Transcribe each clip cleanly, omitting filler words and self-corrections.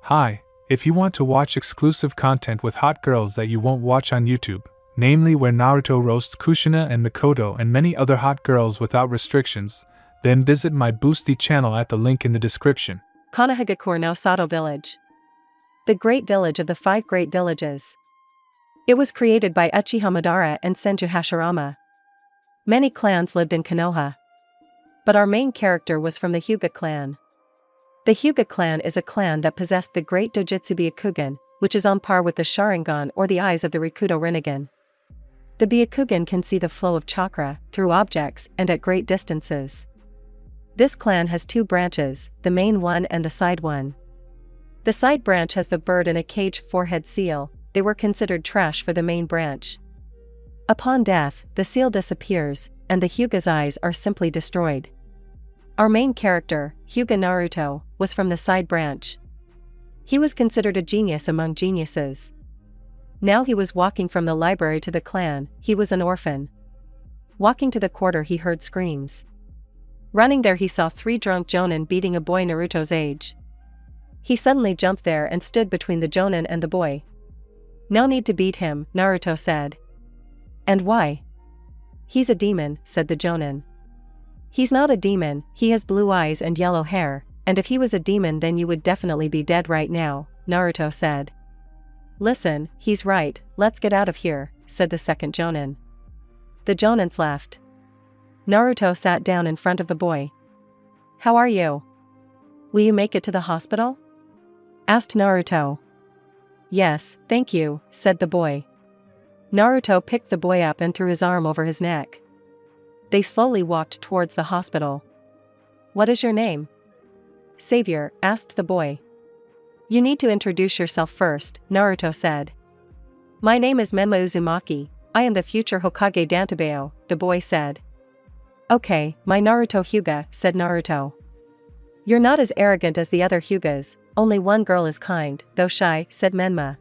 Hi, if you want to watch exclusive content with hot girls that you won't watch on YouTube, namely where Naruto roasts Kushina and Mikoto and many other hot girls without restrictions, then visit my Boosty channel at the link in the description. Konohagakure no Sato Village. The Great Village of the Five Great Villages. It was created by Uchiha Madara and Senju Hashirama. Many clans lived in Konoha. But our main character was from the Hyuga clan. The Hyuga clan is a clan that possessed the great Dojutsu Byakugan, which is on par with the Sharingan or the eyes of the Rikudo Rinnegan. The Byakugan can see the flow of chakra through objects and at great distances. This clan has two branches, the main one and the side one. The side branch has the bird in a cage forehead seal. They were considered trash for the main branch. Upon death, the seal disappears, and the Hyuga's eyes are simply destroyed. Our main character, Hyuga Naruto, was from the side branch. He was considered a genius among geniuses. Now he was walking from the library to the clan. He was an orphan. Walking to the quarter, he heard screams. Running there, he saw 3 drunk jonin beating a boy Naruto's age. He suddenly jumped there and stood between the jonin and the boy. "No need to beat him," Naruto said. "And why?" "He's a demon," said the jonin. "He's not a demon, he has blue eyes and yellow hair, and if he was a demon then you would definitely be dead right now," Naruto said. "Listen, he's right, let's get out of here," said the second jonin. The jonins left. Naruto sat down in front of the boy. "How are you? Will you make it to the hospital?" asked Naruto. "Yes, thank you," said the boy. Naruto picked the boy up and threw his arm over his neck. They slowly walked towards the hospital. "What is your name?" "Savior," asked the boy. "You need to introduce yourself first," Naruto said. "My name is Menma Uzumaki, I am the future Hokage Dantabeo," the boy said. "Okay, my Naruto Hyuga," said Naruto. "You're not as arrogant as the other Hyugas, only one girl is kind, though shy," said Menma.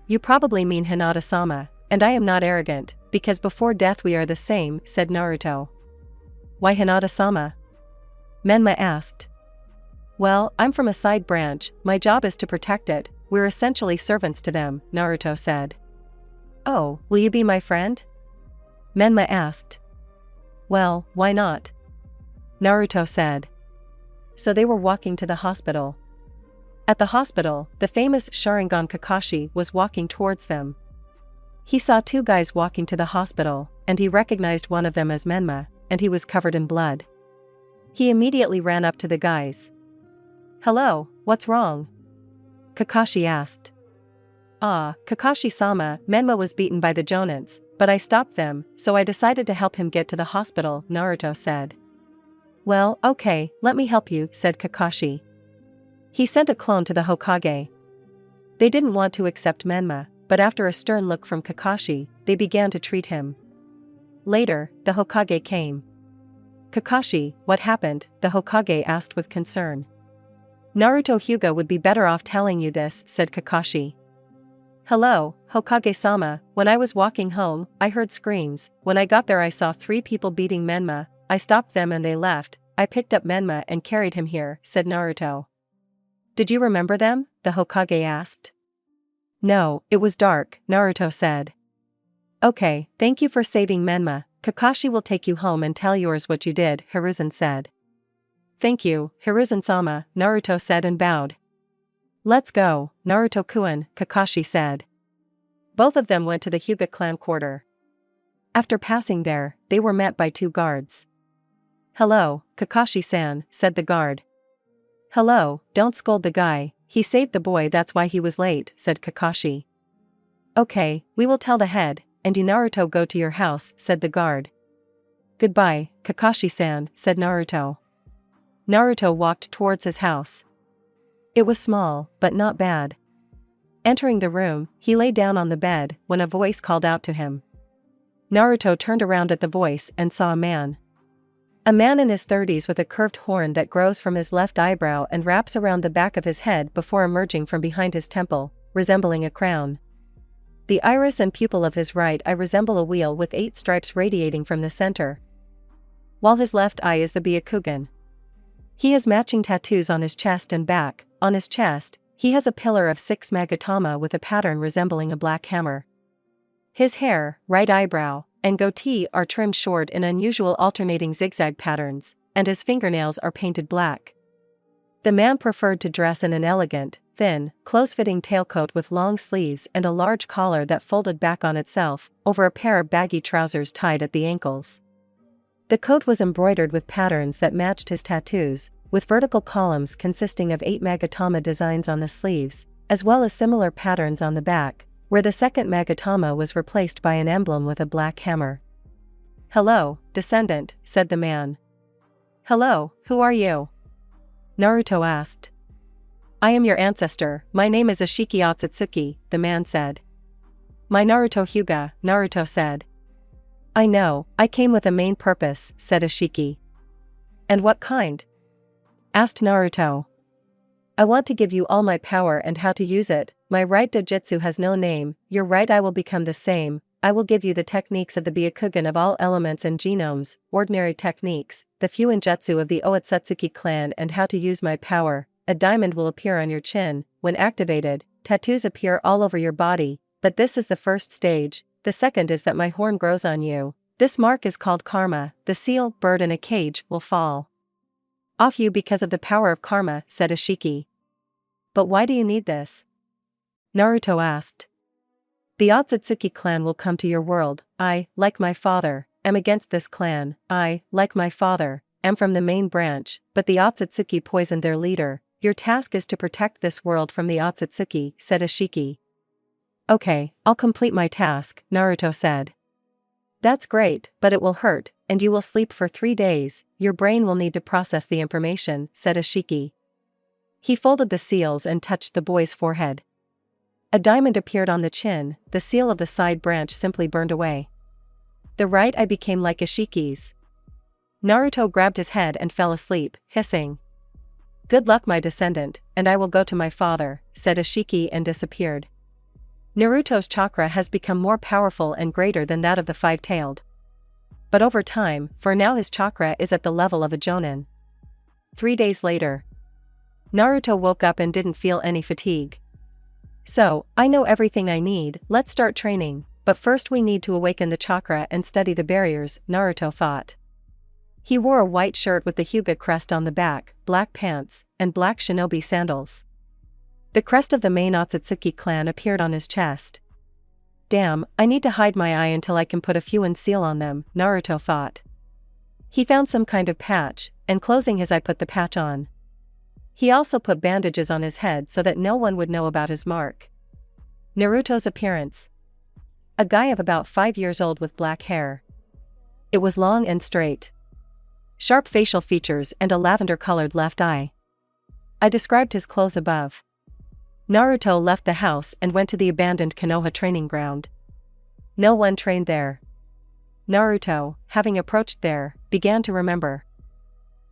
"You probably mean Hinata-sama, and I am not arrogant, because before death we are the same," said Naruto. "Why Hinata-sama?" Menma asked. "Well, I'm from a side branch, my job is to protect it, we're essentially servants to them," Naruto said. "Oh, will you be my friend?" Menma asked. "Well, why not?" Naruto said. So they were walking to the hospital. At the hospital, the famous Sharingan Kakashi was walking towards them. He saw 2 guys walking to the hospital, and he recognized one of them as Menma, and he was covered in blood. He immediately ran up to the guys. "Hello, what's wrong?" Kakashi asked. "Ah, Kakashi-sama, Menma was beaten by the jonins, but I stopped them, so I decided to help him get to the hospital," Naruto said. "Well, okay, let me help you," said Kakashi. He sent a clone to the Hokage. They didn't want to accept Menma, but after a stern look from Kakashi, they began to treat him. Later, the Hokage came. "Kakashi, what happened?" the Hokage asked with concern. "Naruto Hyuga would be better off telling you this," said Kakashi. "Hello, Hokage-sama, when I was walking home, I heard screams. When I got there I saw 3 people beating Menma, I stopped them and they left, I picked up Menma and carried him here," said Naruto. "Did you remember them?" the Hokage asked. "No, it was dark," Naruto said. "Okay, thank you for saving Menma, Kakashi will take you home and tell yours what you did," Hiruzen said. "Thank you, Hiruzen-sama," Naruto said and bowed. "Let's go, Naruto-kun," Kakashi said. Both of them went to the Hyuga clan quarter. After passing there, they were met by 2 guards. "Hello, Kakashi-san," said the guard. "Hello, don't scold the guy, he saved the boy, that's why he was late," said Kakashi. "Okay, we will tell the head, and you Naruto go to your house," said the guard. "Goodbye, Kakashi-san," said Naruto. Naruto walked towards his house. It was small, but not bad. Entering the room, he lay down on the bed when a voice called out to him. Naruto turned around at the voice and saw a man. A man in his 30s with a curved horn that grows from his left eyebrow and wraps around the back of his head before emerging from behind his temple, resembling a crown. The iris and pupil of his right eye resemble a wheel with 8 stripes radiating from the center, while his left eye is the Byakugan. He has matching tattoos on his chest and back. On his chest, He has a pillar of 6 magatama with a pattern resembling a black hammer. His hair, right eyebrow, and goatee are trimmed short in unusual alternating zigzag patterns, and his fingernails are painted black. The man preferred to dress in an elegant, thin, close-fitting tailcoat with long sleeves and a large collar that folded back on itself, over a pair of baggy trousers tied at the ankles. The coat was embroidered with patterns that matched his tattoos, with vertical columns consisting of 8 magatama designs on the sleeves, as well as similar patterns on the back, where the second magatama was replaced by an emblem with a black hammer. "Hello, descendant," said the man. "Hello, who are you?" Naruto asked. "I am your ancestor, my name is Ashiki Otsutsuki," the man said. "My Naruto Hyuga," Naruto said. "I know, I came with a main purpose," said Ashiki. "And what kind?" asked Naruto. "I want to give you all my power and how to use it. My right dojutsu has no name, your right eye will become the same. I will give you the techniques of the Byakugan of all elements and genomes, ordinary techniques, the Fuinjutsu of the Otsutsuki clan and how to use my power. A diamond will appear on your chin. When activated, tattoos appear all over your body, but this is the first stage. The second is that my horn grows on you. This mark is called karma. The seal, bird in a cage, will fall off you because of the power of karma," said Ashiki. "But why do you need this?" Naruto asked. "The Otsutsuki clan will come to your world. I, like my father, am against this clan. I, like my father, am from the main branch, but the Otsutsuki poisoned their leader. Your task is to protect this world from the Otsutsuki," said Ashiki. "Okay, I'll complete my task," Naruto said. "That's great, but it will hurt, and you will sleep for 3 days. Your brain will need to process the information," said Ashiki. He folded the seals and touched the boy's forehead. A diamond appeared on the chin, the seal of the side branch simply burned away. The right eye became like Ashiki's. Naruto grabbed his head and fell asleep, hissing. "Good luck, my descendant, and I will go to my father," said Ashiki and disappeared. Naruto's chakra has become more powerful and greater than that of the five-tailed. But over time, for now his chakra is at the level of a jonin. 3 days later, Naruto woke up and didn't feel any fatigue. "So, I know everything I need, let's start training, but first we need to awaken the chakra and study the barriers," Naruto thought. He wore a white shirt with the Hyuga crest on the back, black pants, and black shinobi sandals. The crest of the main Otsutsuki clan appeared on his chest. "Damn, I need to hide my eye until I can put a Fuin seal on them," Naruto thought. He found some kind of patch, and closing his eye put the patch on. He also put bandages on his head so that no one would know about his mark. Naruto's appearance. A guy of about 5 years old with black hair. It was long and straight. Sharp facial features and a lavender-colored left eye. I described his clothes above. Naruto left the house and went to the abandoned Konoha training ground. No one trained there. Naruto, having approached there, began to remember.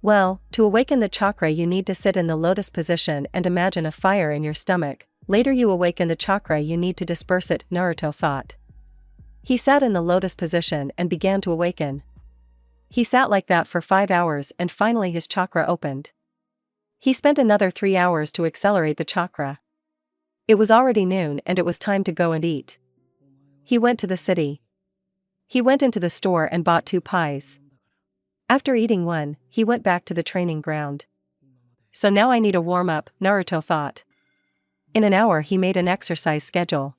Well, to awaken the chakra you need to sit in the lotus position and imagine a fire in your stomach. Later you awaken the chakra you need to disperse it, Naruto thought. He sat in the lotus position and began to awaken. He sat like that for 5 hours and finally his chakra opened. He spent another 3 hours to accelerate the chakra. It was already noon and it was time to go and eat. He went to the city. He went into the store and bought 2 pies. After eating one, he went back to the training ground. So now I need a warm-up, Naruto thought. In an hour he made an exercise schedule.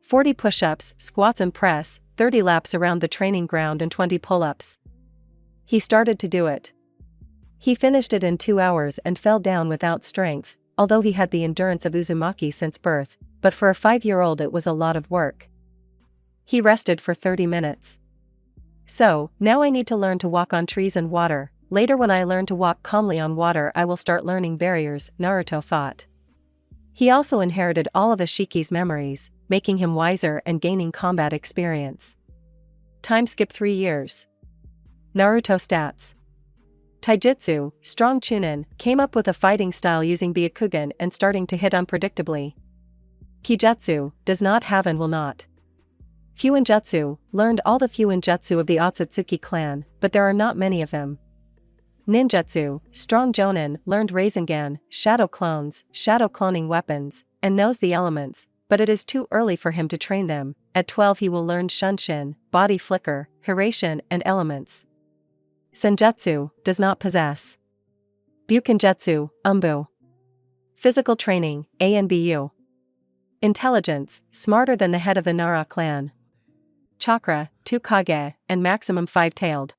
40 push-ups, squats and press, 30 laps around the training ground and 20 pull-ups. He started to do it. He finished it in 2 hours and fell down without strength, although he had the endurance of Uzumaki since birth, but for a 5-year-old it was a lot of work. He rested for 30 minutes. So, now I need to learn to walk on trees and water. Later when I learn to walk calmly on water I will start learning barriers, Naruto thought. He also inherited all of Ashiki's memories, making him wiser and gaining combat experience. Time skip 3 years. Naruto stats. Taijutsu, strong Chunin, came up with a fighting style using Byakugan and starting to hit unpredictably. Kijutsu, does not have and will not. Fuinjutsu, learned all the Fuinjutsu of the Otsutsuki clan, but there are not many of them. Ninjutsu, strong Jonin, learned Rasengan, shadow clones, shadow cloning weapons, and knows the elements, but it is too early for him to train them. At 12 he will learn Shunshin, body flicker, Hiration and elements. Senjutsu, does not possess. Bukenjutsu, Umbu. Physical training, A and BU. Intelligence, smarter than the head of the Nara clan. Chakra, 2 Kage, and maximum 5-tailed.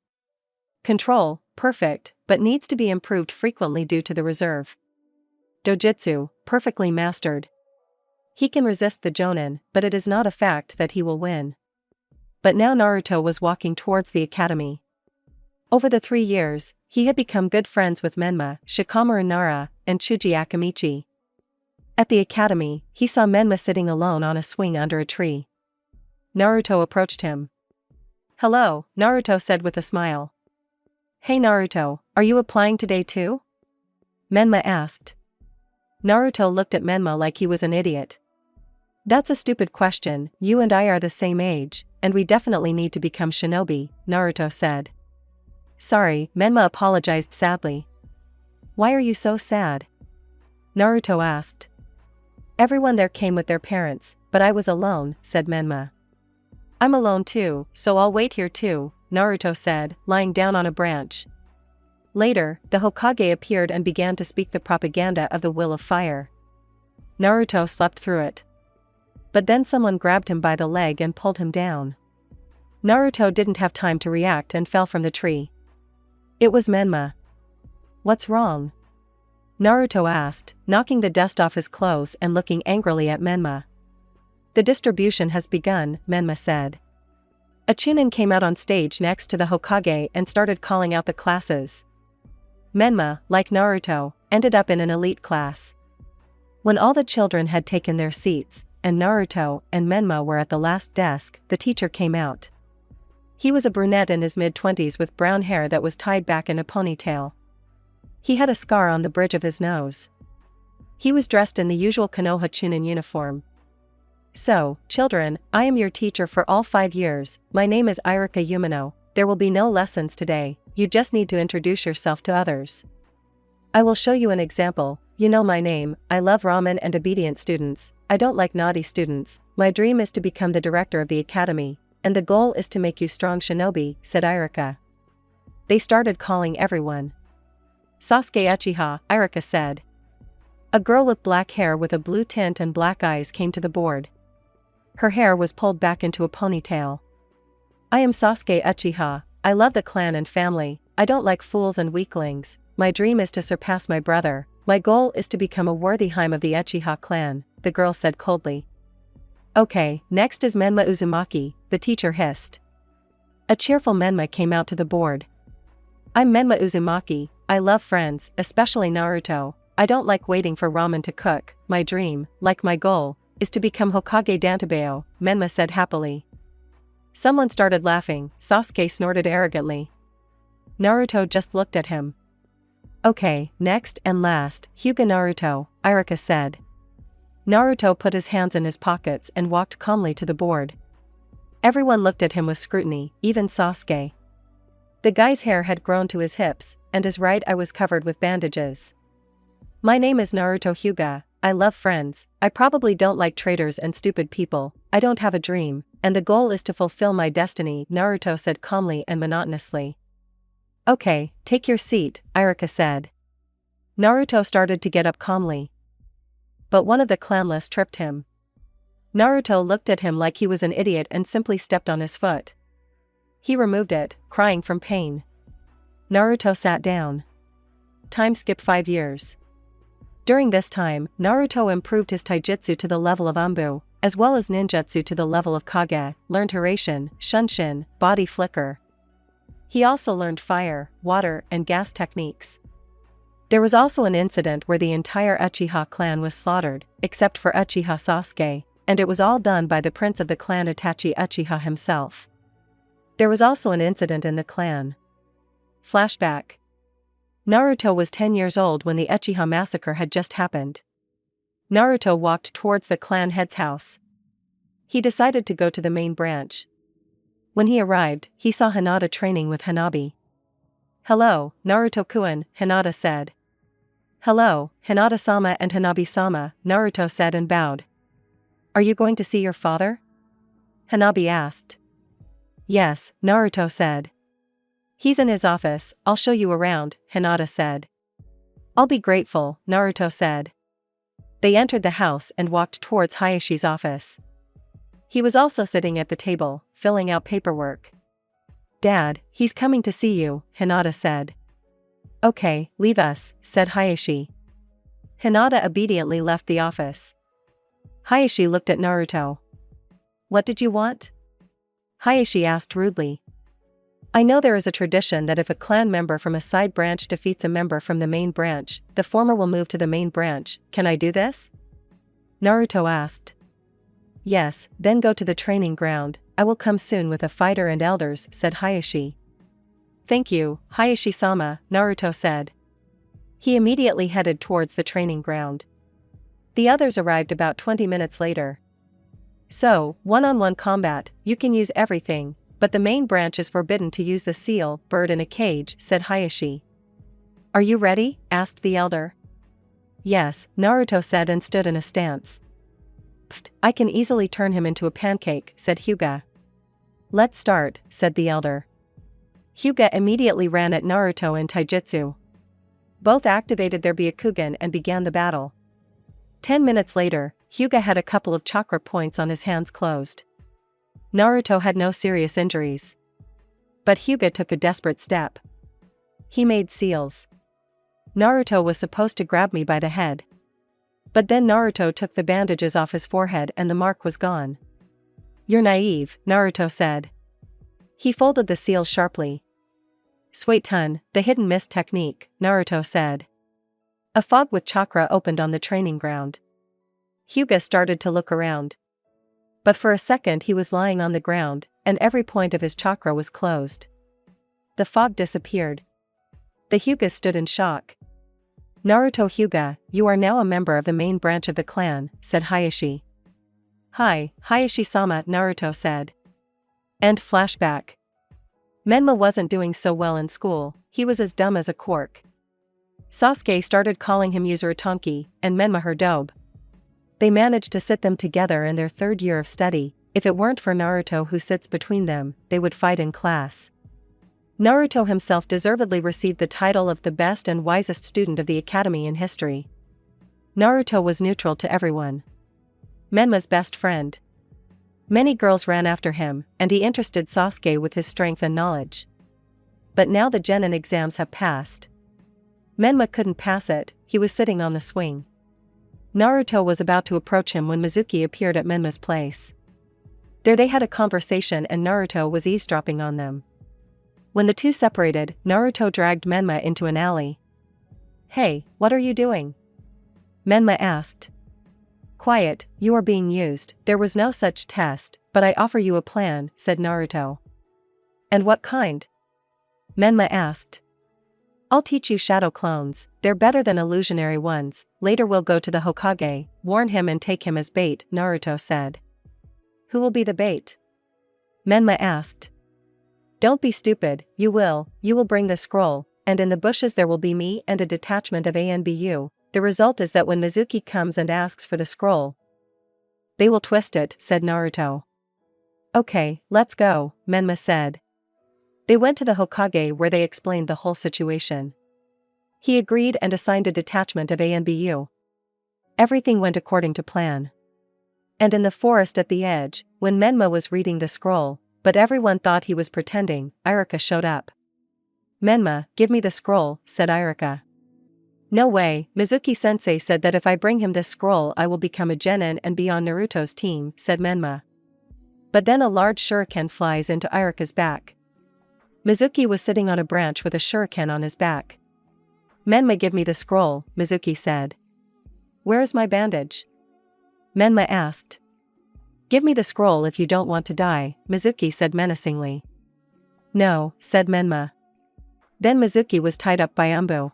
Control, perfect, but needs to be improved frequently due to the reserve. Dojutsu, perfectly mastered. He can resist the Jonin, but it is not a fact that he will win. But now Naruto was walking towards the academy. Over the 3 years, he had become good friends with Menma, Shikamaru Nara, and Chuji Akamichi. At the academy, he saw Menma sitting alone on a swing under a tree. Naruto approached him. "Hello," Naruto said with a smile. "Hey Naruto, are you applying today too?" Menma asked. Naruto looked at Menma like he was an idiot. "That's a stupid question, you and I are the same age, and we definitely need to become shinobi," Naruto said. "Sorry," Menma apologized sadly. "Why are you so sad?" Naruto asked. "Everyone there came with their parents, but I was alone," said Menma. "I'm alone too, so I'll wait here too," Naruto said, lying down on a branch. Later, the Hokage appeared and began to speak the propaganda of the will of fire. Naruto slept through it. But then someone grabbed him by the leg and pulled him down. Naruto didn't have time to react and fell from the tree. It was Menma. "What's wrong?" Naruto asked, knocking the dust off his clothes and looking angrily at Menma. "The distribution has begun," Menma said. A Chunin came out on stage next to the Hokage and started calling out the classes. Menma, like Naruto, ended up in an elite class. When all the children had taken their seats, and Naruto and Menma were at the last desk, the teacher came out. He was a brunette in his mid-20s with brown hair that was tied back in a ponytail. He had a scar on the bridge of his nose. He was dressed in the usual Konoha Chunin uniform. "So, children, I am your teacher for all 5 years, my name is Iruka Umino, there will be no lessons today, you just need to introduce yourself to others. I will show you an example, you know my name, I love ramen and obedient students, I don't like naughty students, my dream is to become the director of the academy, and the goal is to make you strong shinobi," said Iruka. They started calling everyone. "Sasuke Uchiha," Iruka said. A girl with black hair with a blue tint and black eyes came to the board. Her hair was pulled back into a ponytail. "I am Sasuke Uchiha, I love the clan and family, I don't like fools and weaklings, my dream is to surpass my brother, my goal is to become a worthy Hime of the Uchiha clan," the girl said coldly. "Okay, next is Menma Uzumaki," the teacher hissed. A cheerful Menma came out to the board. "I'm Menma Uzumaki, I love friends, especially Naruto, I don't like waiting for ramen to cook, my dream, like my goal, is to become Hokage Dantabeo," Menma said happily. Someone started laughing, Sasuke snorted arrogantly. Naruto just looked at him. "Okay, next and last, Hyuga Naruto," Iruka said. Naruto put his hands in his pockets and walked calmly to the board. Everyone looked at him with scrutiny, even Sasuke. The guy's hair had grown to his hips, and his right eye was covered with bandages. "My name is Naruto Hyuga, I love friends, I probably don't like traitors and stupid people, I don't have a dream, and the goal is to fulfill my destiny," Naruto said calmly and monotonously. "Okay, take your seat," Iruka said. Naruto started to get up calmly. But one of the clanless tripped him. Naruto looked at him like he was an idiot and simply stepped on his foot. He removed it, crying from pain. Naruto sat down. Time skipped 5 years. During this time, Naruto improved his taijutsu to the level of Umbu, as well as ninjutsu to the level of Kage, learned Hiration, Shunshin, body flicker. He also learned fire, water, and gas techniques. There was also an incident where the entire Uchiha clan was slaughtered, except for Uchiha Sasuke, and it was all done by the prince of the clan Itachi Uchiha himself. There was also an incident in the clan. Flashback. Naruto was 10 years old when the Uchiha massacre had just happened. Naruto walked towards the clan head's house. He decided to go to the main branch. When he arrived, he saw Hinata training with Hanabi. Hello, Naruto-kun, Hinata said. Hello, Hinata-sama and Hanabi-sama, Naruto said and bowed. Are you going to see your father? Hanabi asked. Yes, Naruto said. He's in his office, I'll show you around, Hinata said. I'll be grateful, Naruto said. They entered the house and walked towards Hayashi's office. He was also sitting at the table, filling out paperwork. Dad, he's coming to see you, Hinata said. Okay, leave us, said Hayashi. Hinata obediently left the office. Hayashi looked at Naruto. What did you want? Hayashi asked rudely. I know there is a tradition that if a clan member from a side branch defeats a member from the main branch, the former will move to the main branch. Can I do this? Naruto asked. Yes, then go to the training ground. I will come soon with a fighter and elders, said Hayashi. Thank you, Hayashi-sama, Naruto said. He immediately headed towards the training ground. The others arrived about 20 minutes later. So, one-on-one combat, you can use everything, but the main branch is forbidden to use the seal, bird in a cage, said Hayashi. Are you ready? Asked the elder. Yes, Naruto said and stood in a stance. Pfft, I can easily turn him into a pancake, said Hyuga. Let's start, said the elder. Hyuga immediately ran at Naruto in taijutsu. Both activated their Byakugan and began the battle. 10 minutes later, Hyuga had a couple of chakra points on his hands closed. Naruto had no serious injuries. But Hyuga took a desperate step. He made seals. Naruto was supposed to grab me by the head. But then Naruto took the bandages off his forehead and the mark was gone. You're naive, Naruto said. He folded the seal sharply. Suiton, the hidden mist technique, Naruto said. A fog with chakra opened on the training ground. Hyuga started to look around. But for a second he was lying on the ground, and every point of his chakra was closed. The fog disappeared. The Hyugas stood in shock. Naruto Hyuga, you are now a member of the main branch of the clan, said Hayashi. Hi, Hayashi-sama, Naruto said. End flashback. Menma wasn't doing so well in school, he was as dumb as a cork. Sasuke started calling him Uzurutanki, and Menma her dobe. They managed to sit them together in their third year of study. If it weren't for Naruto who sits between them, they would fight in class. Naruto himself deservedly received the title of the best and wisest student of the academy in history. Naruto was neutral to everyone. Menma's best friend. Many girls ran after him, and he interested Sasuke with his strength and knowledge. But now the Genin exams have passed. Menma couldn't pass it, he was sitting on the swing. Naruto was about to approach him when Mizuki appeared at Menma's place. There they had a conversation and Naruto was eavesdropping on them. When the two separated, Naruto dragged Menma into an alley. Hey, what are you doing? Menma asked. Quiet, you are being used, there was no such test, but I offer you a plan, said Naruto. And what kind? Menma asked. I'll teach you shadow clones, they're better than illusionary ones, later we'll go to the Hokage, warn him and take him as bait, Naruto said. Who will be the bait? Menma asked. Don't be stupid, you will bring the scroll, and in the bushes there will be me and a detachment of ANBU. The result is that when Mizuki comes and asks for the scroll, they will twist it, said Naruto. Okay, let's go, Menma said. They went to the Hokage where they explained the whole situation. He agreed and assigned a detachment of ANBU. Everything went according to plan. And in the forest at the edge, when Menma was reading the scroll, but everyone thought he was pretending, Irika showed up. Menma, give me the scroll, said Irika. No way, Mizuki-sensei said that if I bring him this scroll I will become a genin and be on Naruto's team, said Menma. But then a large shuriken flies into Irika's back. Mizuki was sitting on a branch with a shuriken on his back. Menma, give me the scroll, Mizuki said. Where is my bandage? Menma asked. Give me the scroll if you don't want to die, Mizuki said menacingly. No, said Menma. Then Mizuki was tied up by Umbu.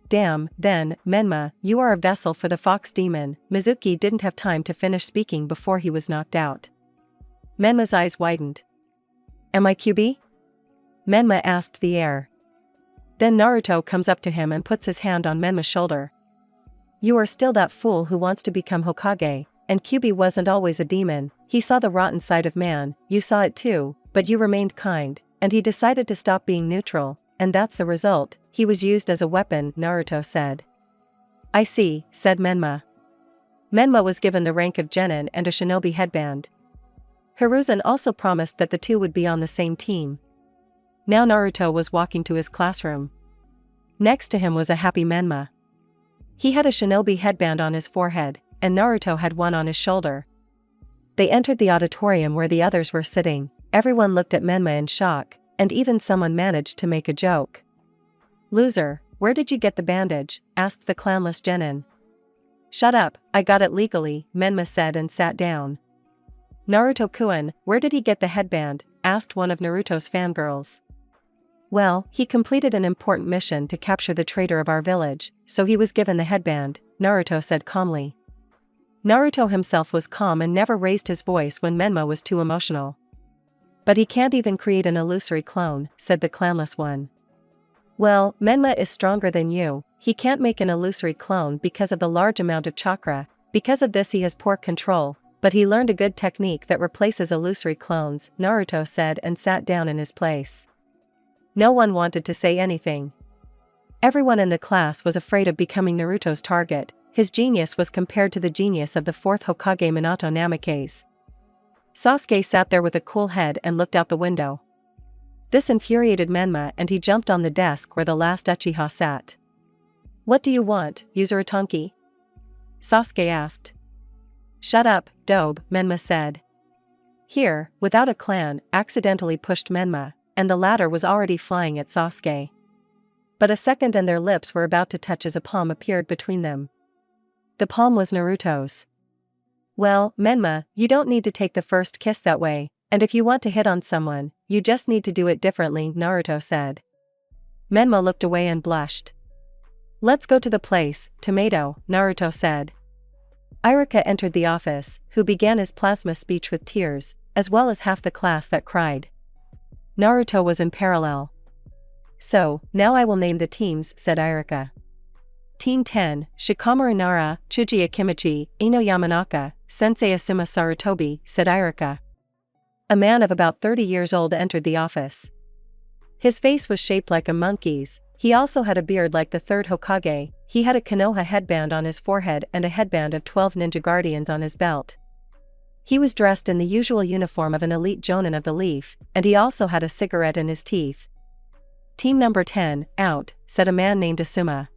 Damn, then, Menma, you are a vessel for the fox demon. Mizuki didn't have time to finish speaking before he was knocked out. Menma's eyes widened. Am I QB? Menma asked the air. Then Naruto comes up to him and puts his hand on Menma's shoulder. You are still that fool who wants to become Hokage, and Kyuubi wasn't always a demon, he saw the rotten side of man, you saw it too, but you remained kind, and he decided to stop being neutral, and that's the result, he was used as a weapon, Naruto said. I see, said Menma. Menma was given the rank of genin and a shinobi headband. Hiruzen also promised that the two would be on the same team. Now Naruto was walking to his classroom. Next to him was a happy Menma. He had a shinobi headband on his forehead, and Naruto had one on his shoulder. They entered the auditorium where the others were sitting. Everyone looked at Menma in shock, and even someone managed to make a joke. Loser, where did you get the bandage? Asked the clownless genin. Shut up, I got it legally, Menma said and sat down. Naruto-kun, where did he get the headband? Asked one of Naruto's fangirls. Well, he completed an important mission to capture the traitor of our village, so he was given the headband, Naruto said calmly. Naruto himself was calm and never raised his voice when Menma was too emotional. But he can't even create an illusory clone, said the clownless one. Well, Menma is stronger than you, he can't make an illusory clone because of the large amount of chakra, because of this he has poor control, but he learned a good technique that replaces illusory clones, Naruto said and sat down in his place. No one wanted to say anything. Everyone in the class was afraid of becoming Naruto's target, his genius was compared to the genius of the fourth Hokage Minato Namikaze. Sasuke sat there with a cool head and looked out the window. This infuriated Menma and he jumped on the desk where the last Uchiha sat. What do you want, Uzuritanki? Sasuke asked. Shut up, Dobe, Menma said. Here, without a clan, accidentally pushed Menma, and the latter was already flying at Sasuke. But a second and their lips were about to touch as a palm appeared between them. The palm was Naruto's. Well, Menma, you don't need to take the first kiss that way, and if you want to hit on someone, you just need to do it differently, Naruto said. Menma looked away and blushed. Let's go to the place, Tomato, Naruto said. Iruka entered the office, who began his plasma speech with tears, as well as half the class that cried. Naruto was in parallel. So, now I will name the teams, said Iruka. Team 10, Shikamaru Nara, Chuji Akimichi, Ino Yamanaka, Sensei Asuma Sarutobi, said Iruka. A man of about 30 years old entered the office. His face was shaped like a monkey's, he also had a beard like the third Hokage, he had a Konoha headband on his forehead and a headband of 12 ninja guardians on his belt. He was dressed in the usual uniform of an elite jonin of the Leaf, and he also had a cigarette in his teeth. Team number 10, out, said a man named Asuma.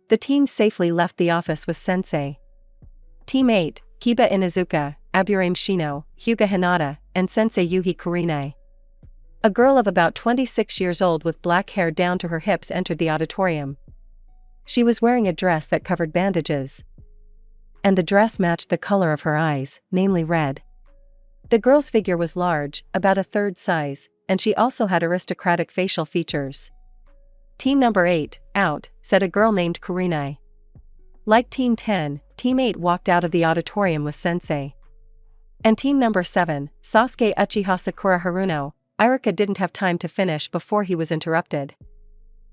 The team safely left the office with Sensei. Team 8, Kiba Inuzuka, Aburame Shino, Hyuga Hinata, and Sensei Yuhi Kurinai. A girl of about 26 years old with black hair down to her hips entered the auditorium. She was wearing a dress that covered bandages. And the dress matched the color of her eyes, namely red. The girl's figure was large, about a third size, and she also had aristocratic facial features. Team number 8, out, said a girl named Kurinai. Like Team 10, Team 8 walked out of the auditorium with Sensei. And Team number 7, Sasuke Uchiha Sakura Haruno, Iruka didn't have time to finish before he was interrupted.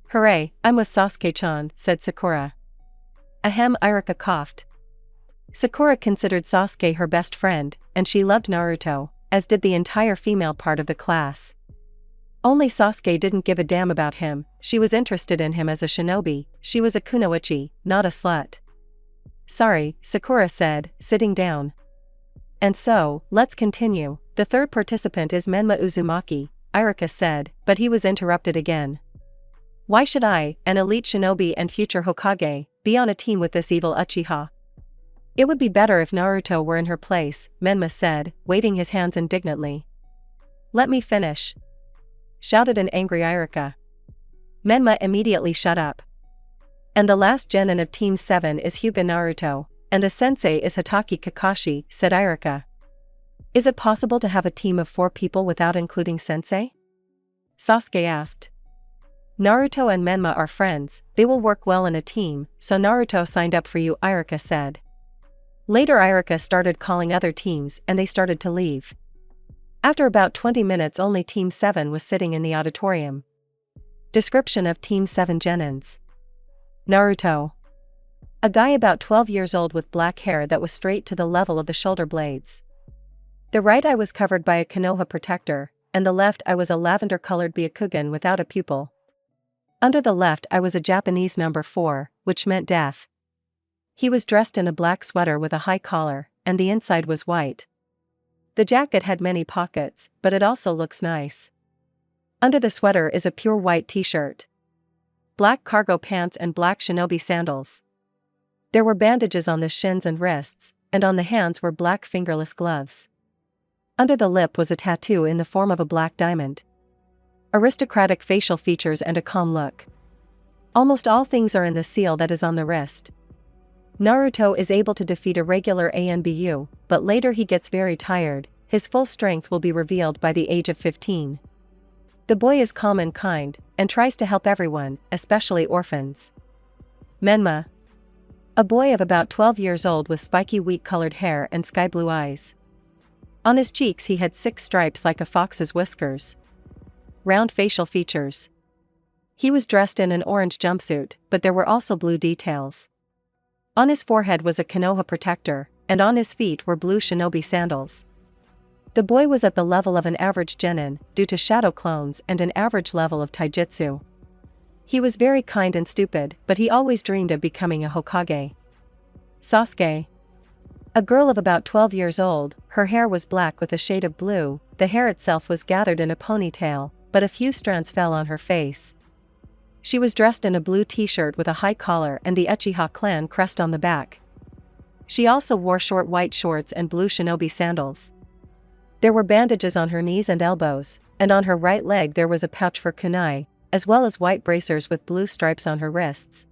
Hooray, I'm with Sasuke-chan, said Sakura. Ahem, Iruka coughed. Sakura considered Sasuke her best friend, and she loved Naruto, as did the entire female part of the class. Only Sasuke didn't give a damn about him, she was interested in him as a shinobi, she was a kunoichi, not a slut. Sorry, Sakura said, sitting down. And so, let's continue, the third participant is Menma Uzumaki, Iruka said, but he was interrupted again. Why should I, an elite shinobi and future Hokage, be on a team with this evil Uchiha? It would be better if Naruto were in her place, Menma said, waving his hands indignantly. Let me finish, shouted an angry Iruka. Menma immediately shut up. And the last genin of Team 7 is Hyuga Naruto, and the sensei is Hatake Kakashi, said Iruka. Is it possible to have a team of 4 people without including sensei? Sasuke asked. Naruto and Menma are friends, they will work well in a team, so Naruto signed up for you, Iruka said. Later Iruka started calling other teams and they started to leave. After about 20 minutes only Team 7 was sitting in the auditorium. Description of Team 7 Genins. Naruto. A guy about 12 years old with black hair that was straight to the level of the shoulder blades. The right eye was covered by a Konoha protector, and the left eye was a lavender-colored Byakugan without a pupil. Under the left eye was a Japanese number 4, which meant deaf. He was dressed in a black sweater with a high collar, and the inside was white. The jacket had many pockets, but it also looks nice. Under the sweater is a pure white t-shirt, black cargo pants and black shinobi sandals. There were bandages on the shins and wrists, and on the hands were black fingerless gloves. Under the lip was a tattoo in the form of a black diamond. Aristocratic facial features and a calm look. Almost all things are in the seal that is on the wrist. Naruto is able to defeat a regular ANBU, but later he gets very tired. His full strength will be revealed by the age of 15. The boy is calm and kind, and tries to help everyone, especially orphans. Menma. A boy of about 12 years old with spiky wheat-colored hair and sky-blue eyes. On his cheeks he had 6 stripes like a fox's whiskers. Round facial features. He was dressed in an orange jumpsuit, but there were also blue details. On his forehead was a Konoha protector, and on his feet were blue shinobi sandals. The boy was at the level of an average genin, due to shadow clones and an average level of taijutsu. He was very kind and stupid, but he always dreamed of becoming a Hokage. Sasuke. A girl of about 12 years old, her hair was black with a shade of blue, the hair itself was gathered in a ponytail, but a few strands fell on her face. She was dressed in a blue t-shirt with a high collar and the Uchiha clan crest on the back. She also wore short white shorts and blue shinobi sandals. There were bandages on her knees and elbows, and on her right leg there was a pouch for kunai, as well as white bracers with blue stripes on her wrists.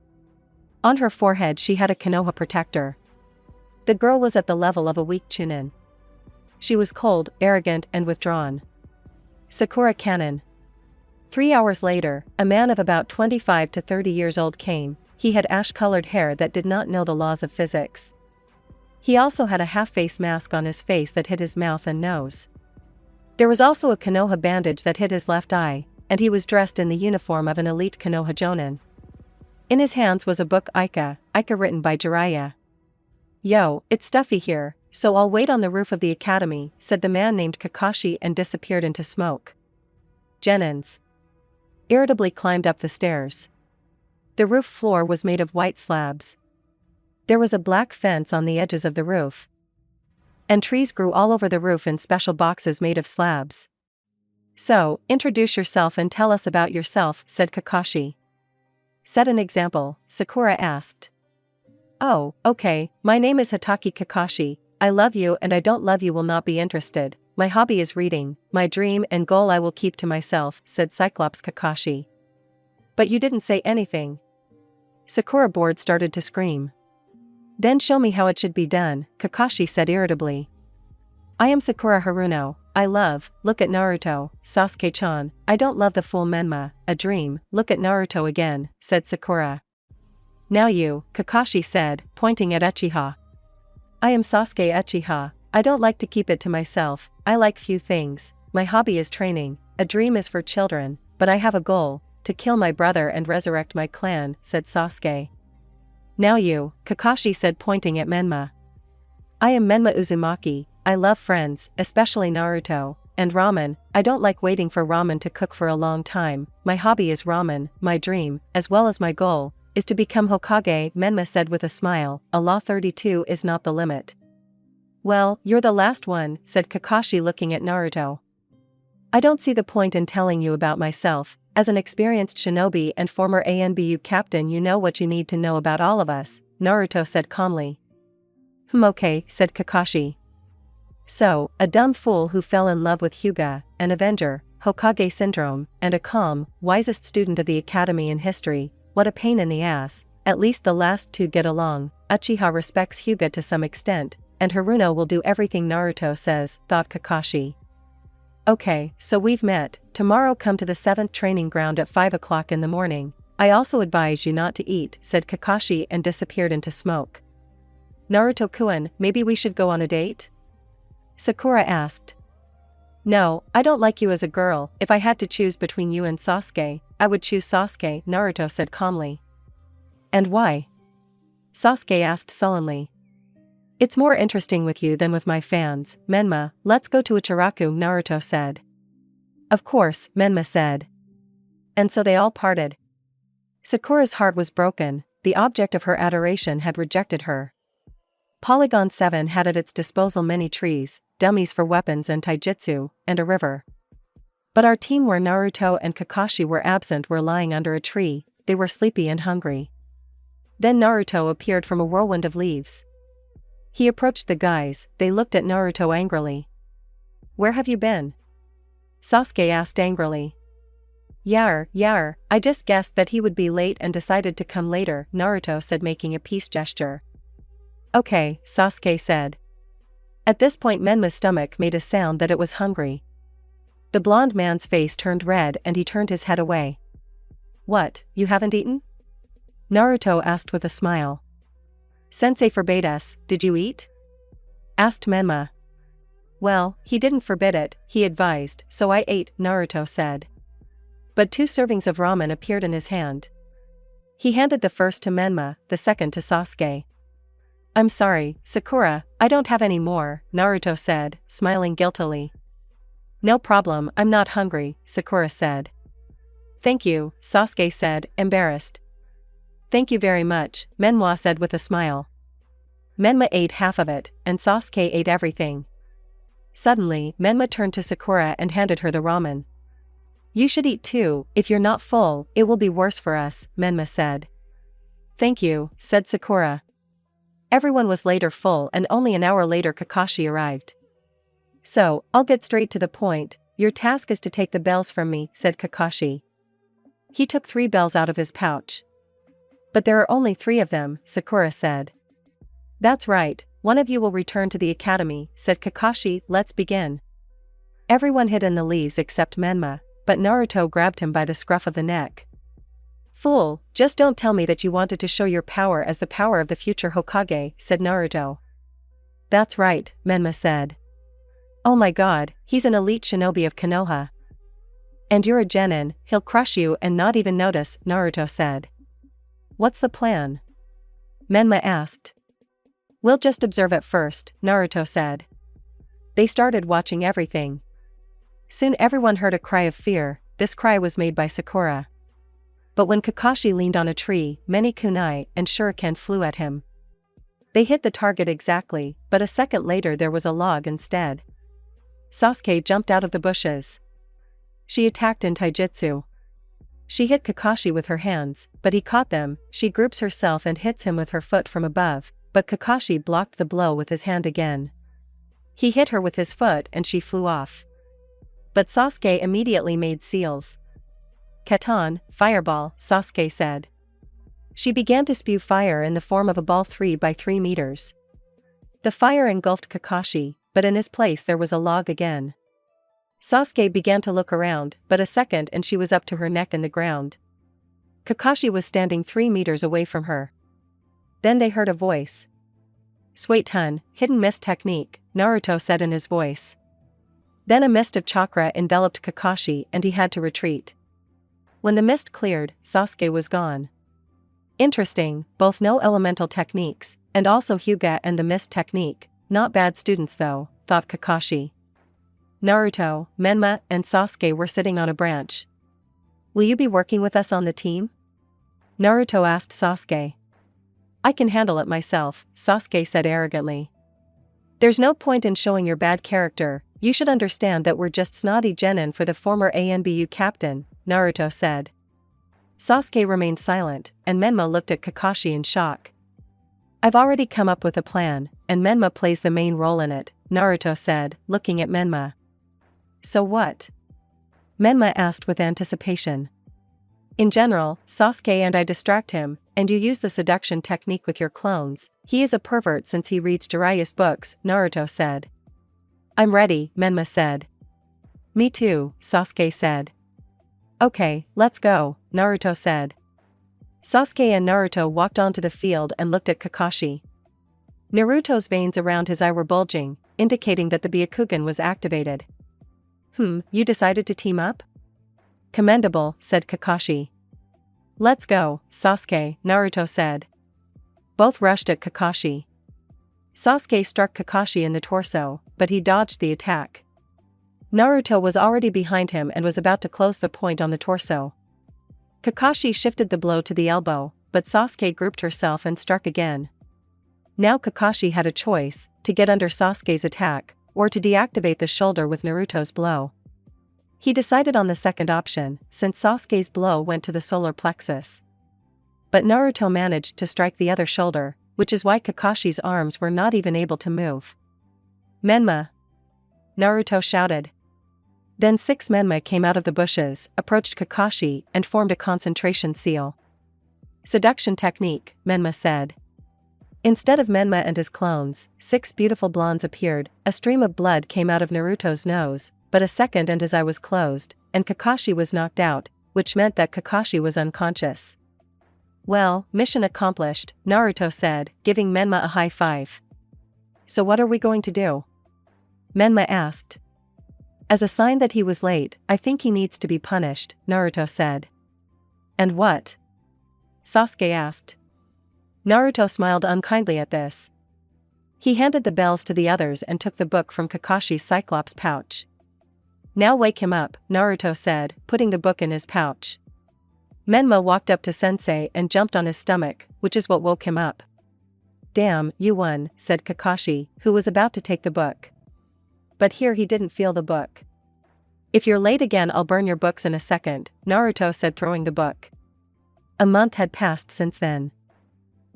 On her forehead she had a Konoha protector. The girl was at the level of a weak chunin. She was cold, arrogant and withdrawn. Sakura Canon. 3 hours later, a man of about 25 to 30 years old came. He had ash-colored hair that did not know the laws of physics. He also had a half-face mask on his face that hid his mouth and nose. There was also a Konoha bandage that hid his left eye, and he was dressed in the uniform of an elite Konoha Jonin. In his hands was a book Aika written by Jiraiya. "Yo, it's stuffy here, so I'll wait on the roof of the academy," said the man named Kakashi and disappeared into smoke. Genins irritably climbed up the stairs. The roof floor was made of white slabs. There was a black fence on the edges of the roof. And trees grew all over the roof in special boxes made of slabs. "So, introduce yourself and tell us about yourself," said Kakashi. "Set an example," Sakura asked. "Oh, okay, my name is Hataki Kakashi. I love you and I don't love you will not be interested. My hobby is reading, my dream and goal I will keep to myself," said Cyclops Kakashi. "But you didn't say anything." Sakura bored started to scream. "Then show me how it should be done," Kakashi said irritably. "I am Sakura Haruno. I love, look at Naruto, Sasuke-chan. I don't love the fool Menma, a dream, look at Naruto again," said Sakura. "Now you," Kakashi said, pointing at Uchiha. "I am Sasuke Uchiha. I don't like to keep it to myself, I like few things. My hobby is training, a dream is for children, but I have a goal, to kill my brother and resurrect my clan," said Sasuke. "Now you," Kakashi said pointing at Menma. "I am Menma Uzumaki. I love friends, especially Naruto, and ramen. I don't like waiting for ramen to cook for a long time. My hobby is ramen, my dream, as well as my goal, is to become Hokage," Menma said with a smile. "Allah 32 is not the limit." "Well, you're the last one," said Kakashi looking at Naruto. "I don't see the point in telling you about myself. As an experienced shinobi and former ANBU captain you know what you need to know about all of us," Naruto said calmly. Okay," said Kakashi. "So, a dumb fool who fell in love with Hyuga, an Avenger, Hokage syndrome, and a calm, wisest student of the academy in history, what a pain in the ass. At least the last two get along. Uchiha respects Hyuga to some extent, and Haruno will do everything Naruto says," thought Kakashi. "Okay, so we've met. Tomorrow come to the 7th training ground at 5 o'clock in the morning. I also advise you not to eat," said Kakashi and disappeared into smoke. "Naruto-kun, maybe we should go on a date?" Sakura asked. "No, I don't like you as a girl. If I had to choose between you and Sasuke, I would choose Sasuke, Naruto said calmly. And why? Sasuke asked sullenly. It's more interesting with you than with my fans, Menma, let's go to Ichiraku, Naruto said. Of course, Menma said. And so they all parted. Sakura's heart was broken, the object of her adoration had rejected her. Polygon 7 had at its disposal many trees, dummies for weapons and taijutsu, and a river. But our team where Naruto and Kakashi were absent were lying under a tree, they were sleepy and hungry. Then Naruto appeared from a whirlwind of leaves. He approached the guys, they looked at Naruto angrily. Where have you been? Sasuke asked angrily. Yar, I just guessed that he would be late and decided to come later, Naruto said making a peace gesture. Okay, Sasuke said. At this point Menma's stomach made a sound that it was hungry. The blonde man's face turned red and he turned his head away. What, you haven't eaten? Naruto asked with a smile. Sensei forbade us, did you eat? Asked Menma. Well, he didn't forbid it, he advised, so I ate, Naruto said. But 2 servings of ramen appeared in his hand. He handed the first to Menma, the second to Sasuke. I'm sorry, Sakura, I don't have any more, Naruto said, smiling guiltily. No problem, I'm not hungry, Sakura said. Thank you, Sasuke said, embarrassed. Thank you very much, Menwa said with a smile. Menma ate half of it, and Sasuke ate everything. Suddenly, Menma turned to Sakura and handed her the ramen. You should eat too, if you're not full, it will be worse for us, Menma said. Thank you, said Sakura. Everyone was later full and only an hour later Kakashi arrived. So, I'll get straight to the point, your task is to take the bells from me, said Kakashi. He took 3 bells out of his pouch. But there are only 3 of them, Sakura said. That's right, one of you will return to the academy, said Kakashi, let's begin. Everyone hid in the leaves except Menma, but Naruto grabbed him by the scruff of the neck. Fool, just don't tell me that you wanted to show your power as the power of the future Hokage, said Naruto. That's right, Menma said. Oh my god, he's an elite shinobi of Konoha. And you're a genin, he'll crush you and not even notice, Naruto said. What's the plan? Menma asked. We'll just observe at first, Naruto said. They started watching everything. Soon everyone heard a cry of fear, this cry was made by Sakura. But when Kakashi leaned on a tree, many kunai and shuriken flew at him. They hit the target exactly, but a second later there was a log instead. Sasuke jumped out of the bushes. She attacked in taijutsu. She hit Kakashi with her hands, but he caught them, she groups herself and hits him with her foot from above, but Kakashi blocked the blow with his hand again. He hit her with his foot and she flew off. But Sasuke immediately made seals. Katon, fireball, Sasuke said. She began to spew fire in the form of a ball 3 by 3 meters. The fire engulfed Kakashi, but in his place there was a log again. Sasuke began to look around, but a second and she was up to her neck in the ground. Kakashi was standing 3 meters away from her. Then they heard a voice. Suiton, hidden mist technique, Naruto said in his voice. Then a mist of chakra enveloped Kakashi and he had to retreat. When the mist cleared, Sasuke was gone. Interesting, both know elemental techniques, and also Hyuga and the mist technique, not bad students though, thought Kakashi. Naruto, Menma, and Sasuke were sitting on a branch. Will you be working with us on the team? Naruto asked Sasuke. I can handle it myself, Sasuke said arrogantly. There's no point in showing your bad character, you should understand that we're just snotty genin for the former ANBU captain, Naruto said. Sasuke remained silent, and Menma looked at Kakashi in shock. I've already come up with a plan, and Menma plays the main role in it, Naruto said, looking at Menma. So what? Menma asked with anticipation. In general, Sasuke and I distract him, and you use the seduction technique with your clones. He is a pervert since he reads Jiraiya's books, Naruto said. I'm ready, Menma said. Me too, Sasuke said. Okay, let's go, Naruto said. Sasuke and Naruto walked onto the field and looked at Kakashi. Naruto's veins around his eye were bulging, indicating that the Byakugan was activated. You decided to team up? Commendable, said Kakashi. Let's go, Sasuke, Naruto said. Both rushed at Kakashi. Sasuke struck Kakashi in the torso, but he dodged the attack. Naruto was already behind him and was about to close the point on the torso. Kakashi shifted the blow to the elbow, but Sasuke grouped herself and struck again. Now Kakashi had a choice, to get under Sasuke's attack, or to deactivate the shoulder with Naruto's blow. He decided on the second option, since Sasuke's blow went to the solar plexus. But Naruto managed to strike the other shoulder, which is why Kakashi's arms were not even able to move. Menma! Naruto shouted. Then 6 Menma came out of the bushes, approached Kakashi, and formed a concentration seal. Seduction technique, Menma said. Instead of Menma and his clones, 6 beautiful blondes appeared. A stream of blood came out of Naruto's nose, but a second and his eye was closed, and Kakashi was knocked out, which meant that Kakashi was unconscious. Well, mission accomplished, Naruto said, giving Menma a high five. So what are we going to do? Menma asked. As a sign that he was late, I think he needs to be punished, Naruto said. And what? Sasuke asked. Naruto smiled unkindly at this. He handed the bells to the others and took the book from Kakashi's Cyclops pouch. Now wake him up, Naruto said, putting the book in his pouch. Menma walked up to Sensei and jumped on his stomach, which is what woke him up. Damn, you won, said Kakashi, who was about to take the book. But here he didn't feel the book. If you're late again, I'll burn your books in a second, Naruto said, throwing the book. A month had passed since then.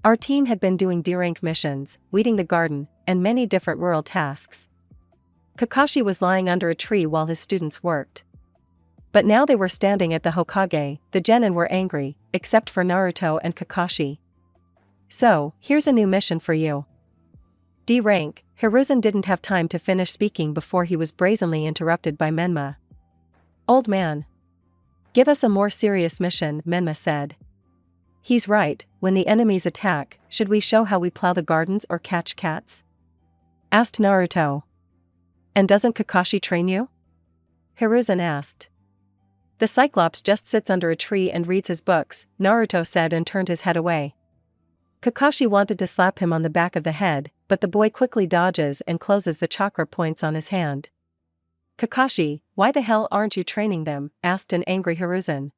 Our team had been doing D-rank missions, weeding the garden, and many different rural tasks. Kakashi was lying under a tree while his students worked. But now they were standing at the Hokage. The genin were angry, except for Naruto and Kakashi. So, here's a new mission for you. D-rank. Hiruzen didn't have time to finish speaking before he was brazenly interrupted by Menma. Old man. Give us a more serious mission, Menma said. He's right, when the enemies attack, should we show how we plow the gardens or catch cats? Asked Naruto. And doesn't Kakashi train you? Hiruzen asked. The Cyclops just sits under a tree and reads his books, Naruto said and turned his head away. Kakashi wanted to slap him on the back of the head, but the boy quickly dodges and closes the chakra points on his hand. Kakashi, why the hell aren't you training them? Asked an angry Hiruzen.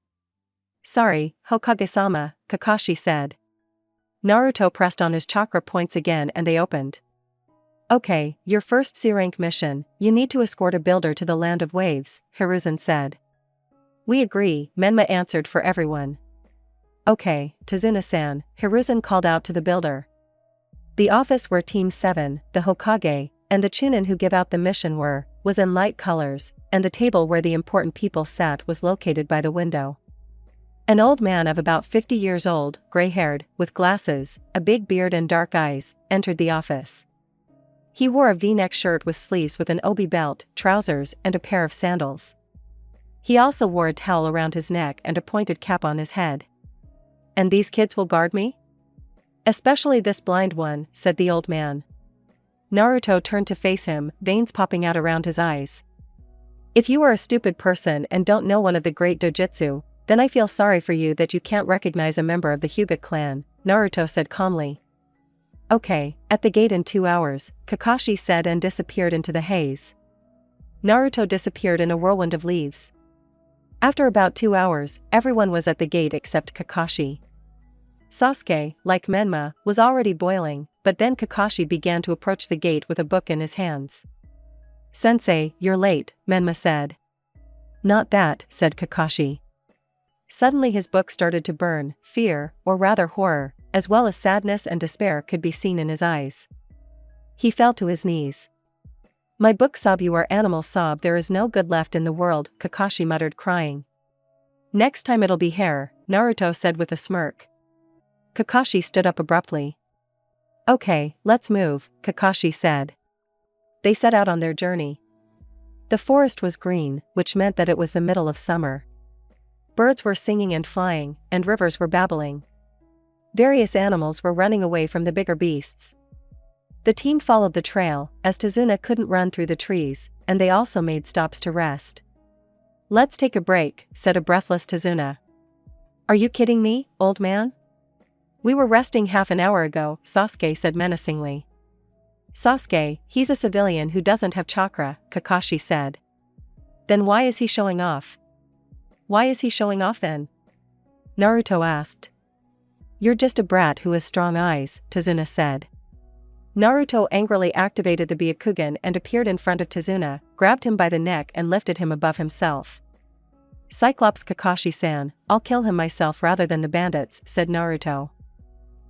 Sorry, Hokage-sama, Kakashi said. Naruto pressed on his chakra points again and they opened. Okay, your first C-rank mission, you need to escort a builder to the land of waves, Hiruzen said. We agree, Menma answered for everyone. Okay, Tazuna-san, Hiruzen called out to the builder. The office where Team 7, the Hokage, and the Chunin who give out the mission was in light colors, and the table where the important people sat was located by the window. An old man of about 50 years old, gray-haired, with glasses, a big beard and dark eyes, entered the office. He wore a V-neck shirt with sleeves with an obi belt, trousers, and a pair of sandals. He also wore a towel around his neck and a pointed cap on his head. And these kids will guard me? Especially this blind one, said the old man. Naruto turned to face him, veins popping out around his eyes. If you are a stupid person and don't know one of the great dojutsu, then I feel sorry for you that you can't recognize a member of the Hyuga clan, Naruto said calmly. Okay, at the gate in 2 hours, Kakashi said and disappeared into the haze. Naruto disappeared in a whirlwind of leaves. After about 2 hours, everyone was at the gate except Kakashi. Sasuke, like Menma, was already boiling, but then Kakashi began to approach the gate with a book in his hands. Sensei, you're late, Menma said. Not that, said Kakashi. Suddenly his book started to burn. Fear, or rather horror, as well as sadness and despair could be seen in his eyes. He fell to his knees. My book sob, you are animal sob, there is no good left in the world, Kakashi muttered crying. Next time it'll be hair, Naruto said with a smirk. Kakashi stood up abruptly. Okay, let's move, Kakashi said. They set out on their journey. The forest was green, which meant that it was the middle of summer. Birds were singing and flying, and rivers were babbling. Various animals were running away from the bigger beasts. The team followed the trail, as Tazuna couldn't run through the trees, and they also made stops to rest. Let's take a break, said a breathless Tazuna. Are you kidding me, old man? We were resting half an hour ago, Sasuke said menacingly. Sasuke, he's a civilian who doesn't have chakra, Kakashi said. Then why is he showing off? Why is he showing off then? Naruto asked. You're just a brat who has strong eyes, Tazuna said. Naruto angrily activated the Byakugan and appeared in front of Tazuna, grabbed him by the neck and lifted him above himself. Cyclops Kakashi-san, I'll kill him myself rather than the bandits, said Naruto.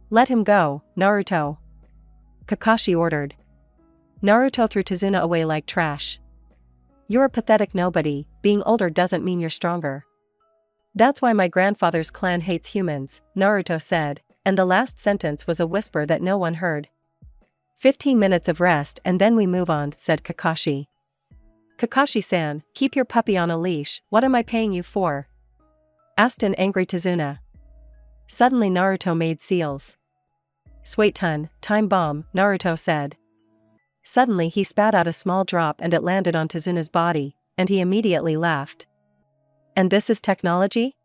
Let him go, Naruto. Kakashi ordered. Naruto threw Tazuna away like trash. You're a pathetic nobody, being older doesn't mean you're stronger. That's why my grandfather's clan hates humans, Naruto said, and the last sentence was a whisper that no one heard. 15 minutes of rest and then we move on, said Kakashi. Kakashi-san, keep your puppy on a leash, what am I paying you for? Asked an angry Tazuna. Suddenly Naruto made seals. Suiton, time bomb, Naruto said. Suddenly he spat out a small drop and it landed on Tazuna's body, and he immediately laughed. And this is technology?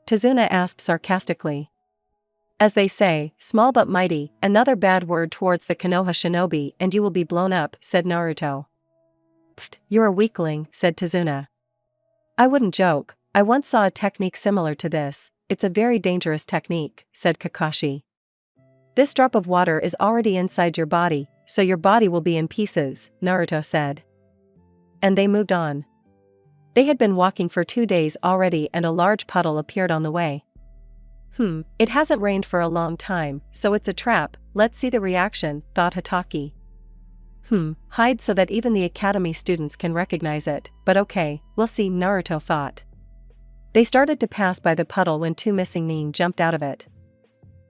Tazuna asked sarcastically. As they say, small but mighty, another bad word towards the Konoha shinobi and you will be blown up, said Naruto. Pfft, you're a weakling, said Tazuna. I wouldn't joke, I once saw a technique similar to this, it's a very dangerous technique, said Kakashi. This drop of water is already inside your body, so your body will be in pieces, Naruto said. And they moved on. They had been walking for 2 days already and a large puddle appeared on the way. It hasn't rained for a long time, so it's a trap, let's see the reaction, thought Hataki. Hide so that even the academy students can recognize it, but okay, we'll see, Naruto thought. They started to pass by the puddle when 2 missing nin jumped out of it.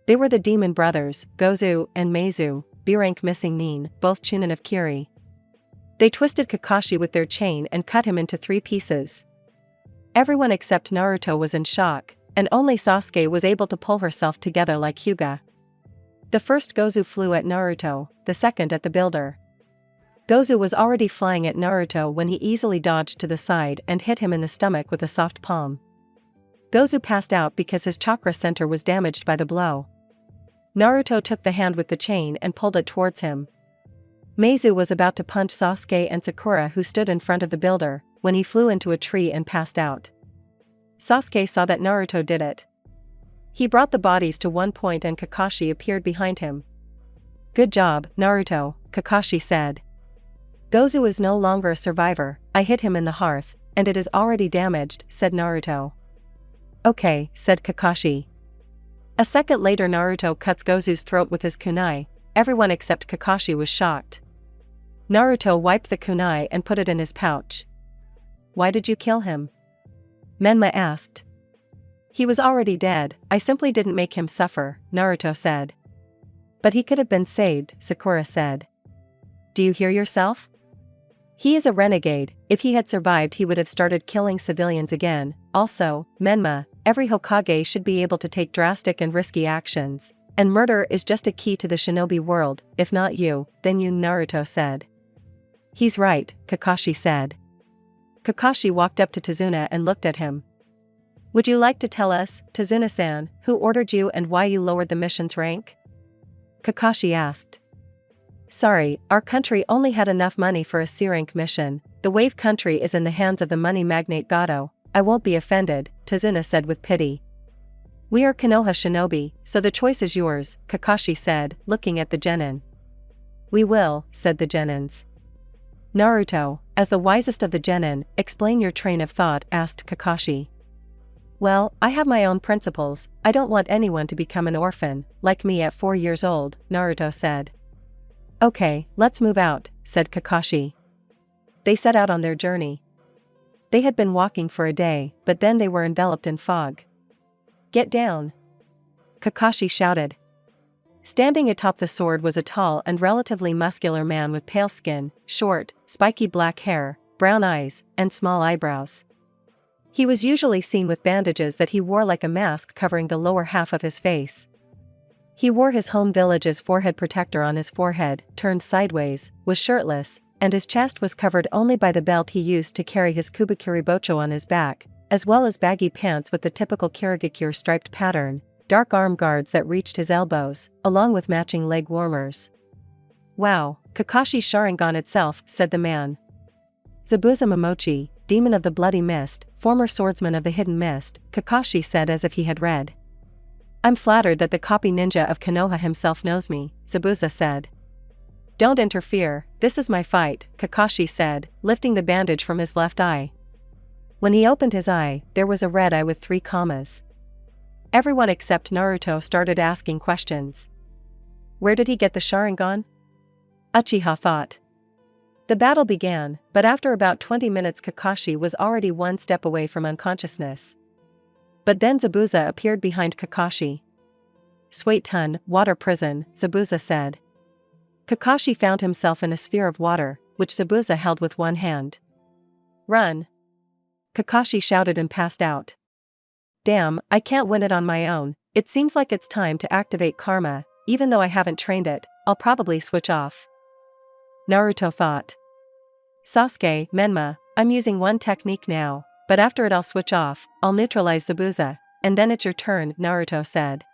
They were the demon brothers, Gozu and Meizu, B-rank missing nin, both Chunin of Kiri. They twisted Kakashi with their chain and cut him into 3 pieces. Everyone except Naruto was in shock, and only Sasuke was able to pull herself together like Hyuga. The first Gozu flew at Naruto, the second at the builder. Gozu was already flying at Naruto when he easily dodged to the side and hit him in the stomach with a soft palm. Gozu passed out because his chakra center was damaged by the blow. Naruto took the hand with the chain and pulled it towards him. Meizu was about to punch Sasuke and Sakura who stood in front of the builder, when he flew into a tree and passed out. Sasuke saw that Naruto did it. He brought the bodies to one point and Kakashi appeared behind him. Good job, Naruto, Kakashi said. Gozu is no longer a survivor, I hit him in the hearth, and it is already damaged, said Naruto. Okay, said Kakashi. A second later Naruto cuts Gozu's throat with his kunai, everyone except Kakashi was shocked. Naruto wiped the kunai and put it in his pouch. Why did you kill him? Menma asked. He was already dead, I simply didn't make him suffer, Naruto said. But he could have been saved, Sakura said. Do you hear yourself? He is a renegade, if he had survived he would have started killing civilians again. Also, Menma, every Hokage should be able to take drastic and risky actions, and murder is just a key to the shinobi world, if not you, then you, Naruto said. He's right, Kakashi said. Kakashi walked up to Tazuna and looked at him. Would you like to tell us, Tazuna-san, who ordered you and why you lowered the mission's rank? Kakashi asked. Sorry, our country only had enough money for a C-rank mission, the wave country is in the hands of the money magnate Gato, I won't be offended, Tazuna said with pity. We are Konoha shinobi, so the choice is yours, Kakashi said, looking at the genin. We will, said the genins. Naruto, as the wisest of the genin, explain your train of thought, asked Kakashi. Well, I have my own principles, I don't want anyone to become an orphan, like me at 4 years old, Naruto said. Okay, let's move out, said Kakashi. They set out on their journey. They had been walking for a day, but then they were enveloped in fog. Get down! Kakashi shouted. Standing atop the sword was a tall and relatively muscular man with pale skin, short, spiky black hair, brown eyes, and small eyebrows. He was usually seen with bandages that he wore like a mask covering the lower half of his face. He wore his home village's forehead protector on his forehead, turned sideways, was shirtless, and his chest was covered only by the belt he used to carry his kubikiribocho on his back, as well as baggy pants with the typical kirigakure striped pattern, dark arm guards that reached his elbows, along with matching leg warmers. "Wow, Kakashi's Sharingan itself," said the man. "Zabuza Momochi, demon of the bloody mist, former swordsman of the hidden mist," Kakashi said as if he had read. "I'm flattered that the copy ninja of Konoha himself knows me," Zabuza said. "Don't interfere, this is my fight," Kakashi said, lifting the bandage from his left eye. When he opened his eye, there was a red eye with 3 commas. Everyone except Naruto started asking questions. Where did he get the Sharingan? Uchiha thought. The battle began, but after about 20 minutes Kakashi was already one step away from unconsciousness. But then Zabuza appeared behind Kakashi. "Suetun, water prison," Zabuza said. Kakashi found himself in a sphere of water, which Zabuza held with one hand. "Run!" Kakashi shouted and passed out. "Damn, I can't win it on my own, it seems like it's time to activate karma, even though I haven't trained it, I'll probably switch off." Naruto thought. "Sasuke, Menma, I'm using one technique now, but after it I'll switch off, I'll neutralize Zabuza, and then it's your turn," Naruto said.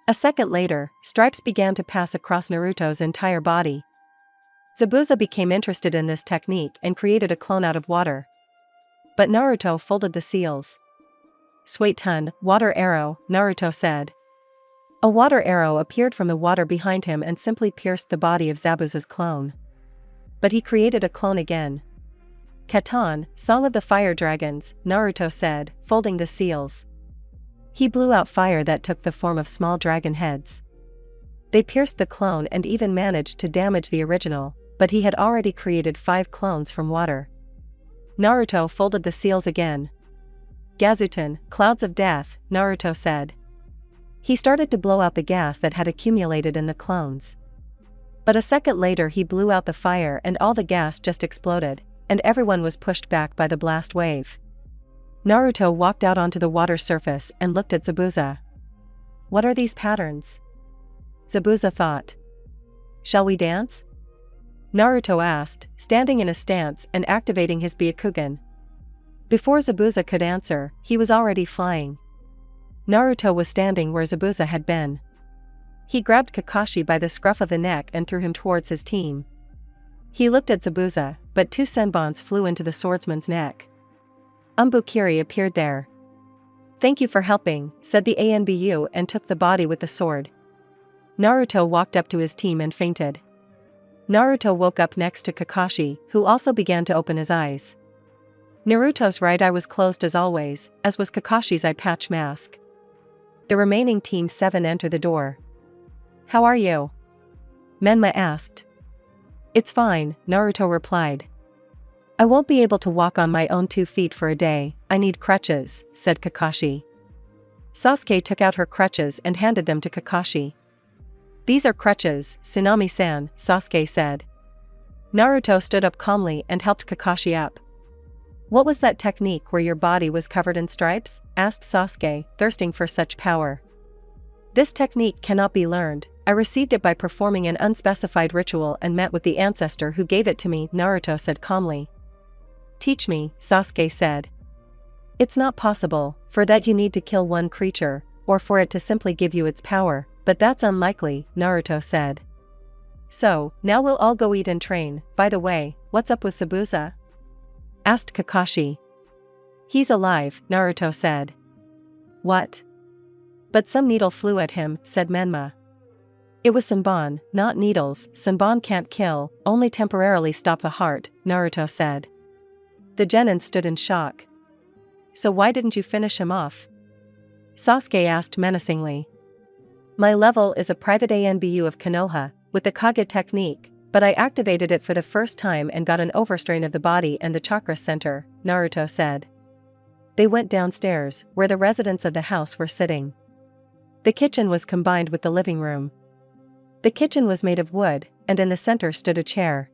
A second later, stripes began to pass across Naruto's entire body. Zabuza became interested in this technique and created a clone out of water. But Naruto folded the seals. "Suetun, water arrow," Naruto said. A water arrow appeared from the water behind him and simply pierced the body of Zabuza's clone. But he created a clone again. "Katan, Song of the Fire Dragons," Naruto said, folding the seals. He blew out fire that took the form of small dragon heads. They pierced the clone and even managed to damage the original, but he had already created 5 clones from water. Naruto folded the seals again. "Gazuten, Clouds of Death," Naruto said. He started to blow out the gas that had accumulated in the clones. But a second later he blew out the fire and all the gas just exploded, and everyone was pushed back by the blast wave. Naruto walked out onto the water surface and looked at Zabuza. "What are these patterns?" Zabuza thought. "Shall we dance?" Naruto asked, standing in a stance and activating his Byakugan. Before Zabuza could answer, he was already flying. Naruto was standing where Zabuza had been. He grabbed Kakashi by the scruff of the neck and threw him towards his team. He looked at Zabuza, but 2 senbons flew into the swordsman's neck. Umbukiri appeared there. "Thank you for helping," said the Anbu and took the body with the sword. Naruto walked up to his team and fainted. Naruto woke up next to Kakashi, who also began to open his eyes. Naruto's right eye was closed as always, as was Kakashi's eye patch mask. The remaining Team 7 entered the door. "How are you?" Menma asked. "It's fine," Naruto replied. "I won't be able to walk on my own 2 feet for a day, I need crutches," said Kakashi. Sasuke took out her crutches and handed them to Kakashi. "These are crutches, Tsunami-san," Sasuke said. Naruto stood up calmly and helped Kakashi up. "What was that technique where your body was covered in stripes?" asked Sasuke, thirsting for such power. "This technique cannot be learned, I received it by performing an unspecified ritual and met with the ancestor who gave it to me," Naruto said calmly. "Teach me," Sasuke said. "It's not possible, for that you need to kill one creature, or for it to simply give you its power, but that's unlikely," Naruto said. "So, now we'll all go eat and train. By the way, what's up with Zabuza?" asked Kakashi. "He's alive," Naruto said. "What?" "But some needle flew at him," said Menma. "It was Senbon, not needles. Senbon can't kill, only temporarily stop the heart," Naruto said. The genin stood in shock. "So why didn't you finish him off?" Sasuke asked menacingly. "My level is a private ANBU of Konoha, with the Kage technique, but I activated it for the first time and got an overstrain of the body and the chakra center," Naruto said. They went downstairs, where the residents of the house were sitting. The kitchen was combined with the living room. The kitchen was made of wood, and in the center stood a chair.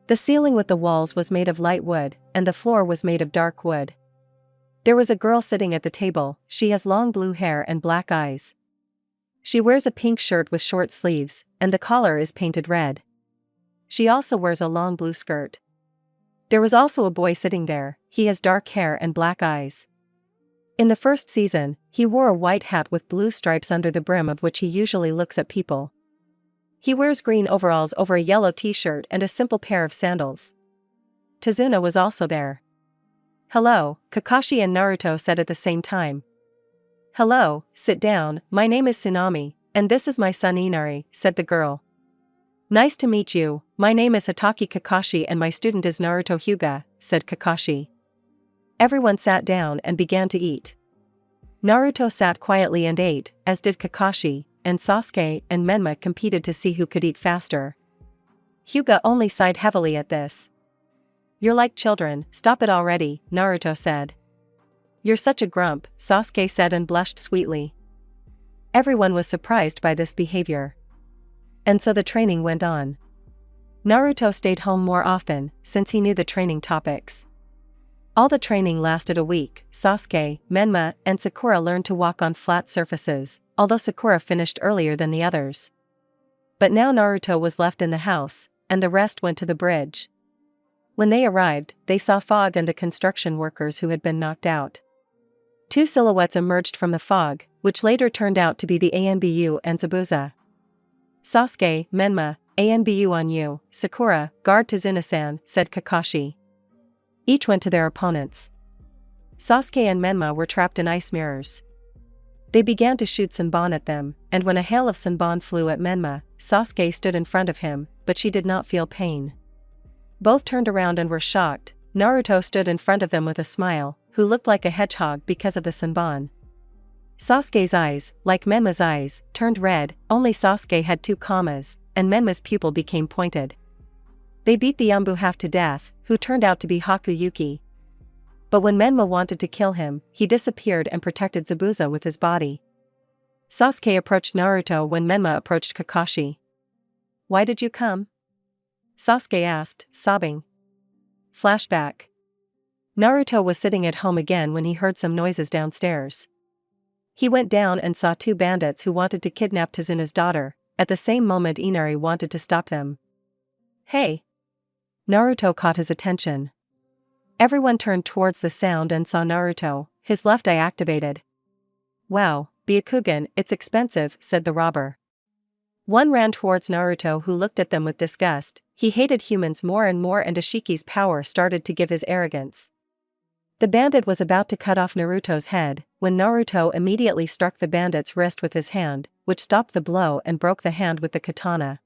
The ceiling with the walls was made of light wood, and the floor was made of dark wood. There was a girl sitting at the table, she has long blue hair and black eyes. She wears a pink shirt with short sleeves, and the collar is painted red. She also wears a long blue skirt. There was also a boy sitting there. He has dark hair and black eyes. In the first season, he wore a white hat with blue stripes under the brim of which he usually looks at people. He wears green overalls over a yellow t-shirt and a simple pair of sandals. Tazuna was also there. "Hello," Kakashi and Naruto said at the same time. "Hello, sit down, my name is Tsunami, and this is my son Inari," said the girl. "Nice to meet you, my name is Hataki Kakashi and my student is Naruto Hyuga," said Kakashi. Everyone sat down and began to eat. Naruto sat quietly and ate, as did Kakashi, and Sasuke and Menma competed to see who could eat faster. Hyuga only sighed heavily at this. "You're like children, stop it already," Naruto said. "You're such a grump," Sasuke said and blushed sweetly. Everyone was surprised by this behavior. And so the training went on. Naruto stayed home more often, since he knew the training topics. All the training lasted a week. Sasuke, Menma, and Sakura learned to walk on flat surfaces, although Sakura finished earlier than the others. But now Naruto was left in the house, and the rest went to the bridge. When they arrived, they saw fog and the construction workers who had been knocked out. Two silhouettes emerged from the fog, which later turned out to be the ANBU and Zabuza. "Sasuke, Menma, ANBU on you, Sakura, guard Tazuna-san," said Kakashi. Each went to their opponents. Sasuke and Menma were trapped in ice mirrors. They began to shoot Sanbon at them, and when a hail of Sanbon flew at Menma, Sasuke stood in front of him, but she did not feel pain. Both turned around and were shocked. Naruto stood in front of them with a smile, who looked like a hedgehog because of the Sanbon. Sasuke's eyes, like Menma's eyes, turned red, only Sasuke had 2 commas, and Menma's pupil became pointed. They beat the Yambu half to death, who turned out to be Hakuyuki. But when Menma wanted to kill him, he disappeared and protected Zabuza with his body. Sasuke approached Naruto when Menma approached Kakashi. "Why did you come?" Sasuke asked, sobbing. Flashback. Naruto was sitting at home again when he heard some noises downstairs. He went down and saw 2 bandits who wanted to kidnap Tazuna's daughter. At the same moment Inari wanted to stop them. "Hey!" Naruto caught his attention. Everyone turned towards the sound and saw Naruto, his left eye activated. "Wow, Byakugan, it's expensive," said the robber. One ran towards Naruto who looked at them with disgust. He hated humans more and more and Ashiki's power started to give his arrogance. The bandit was about to cut off Naruto's head, when Naruto immediately struck the bandit's wrist with his hand, which stopped the blow and broke the hand with the katana.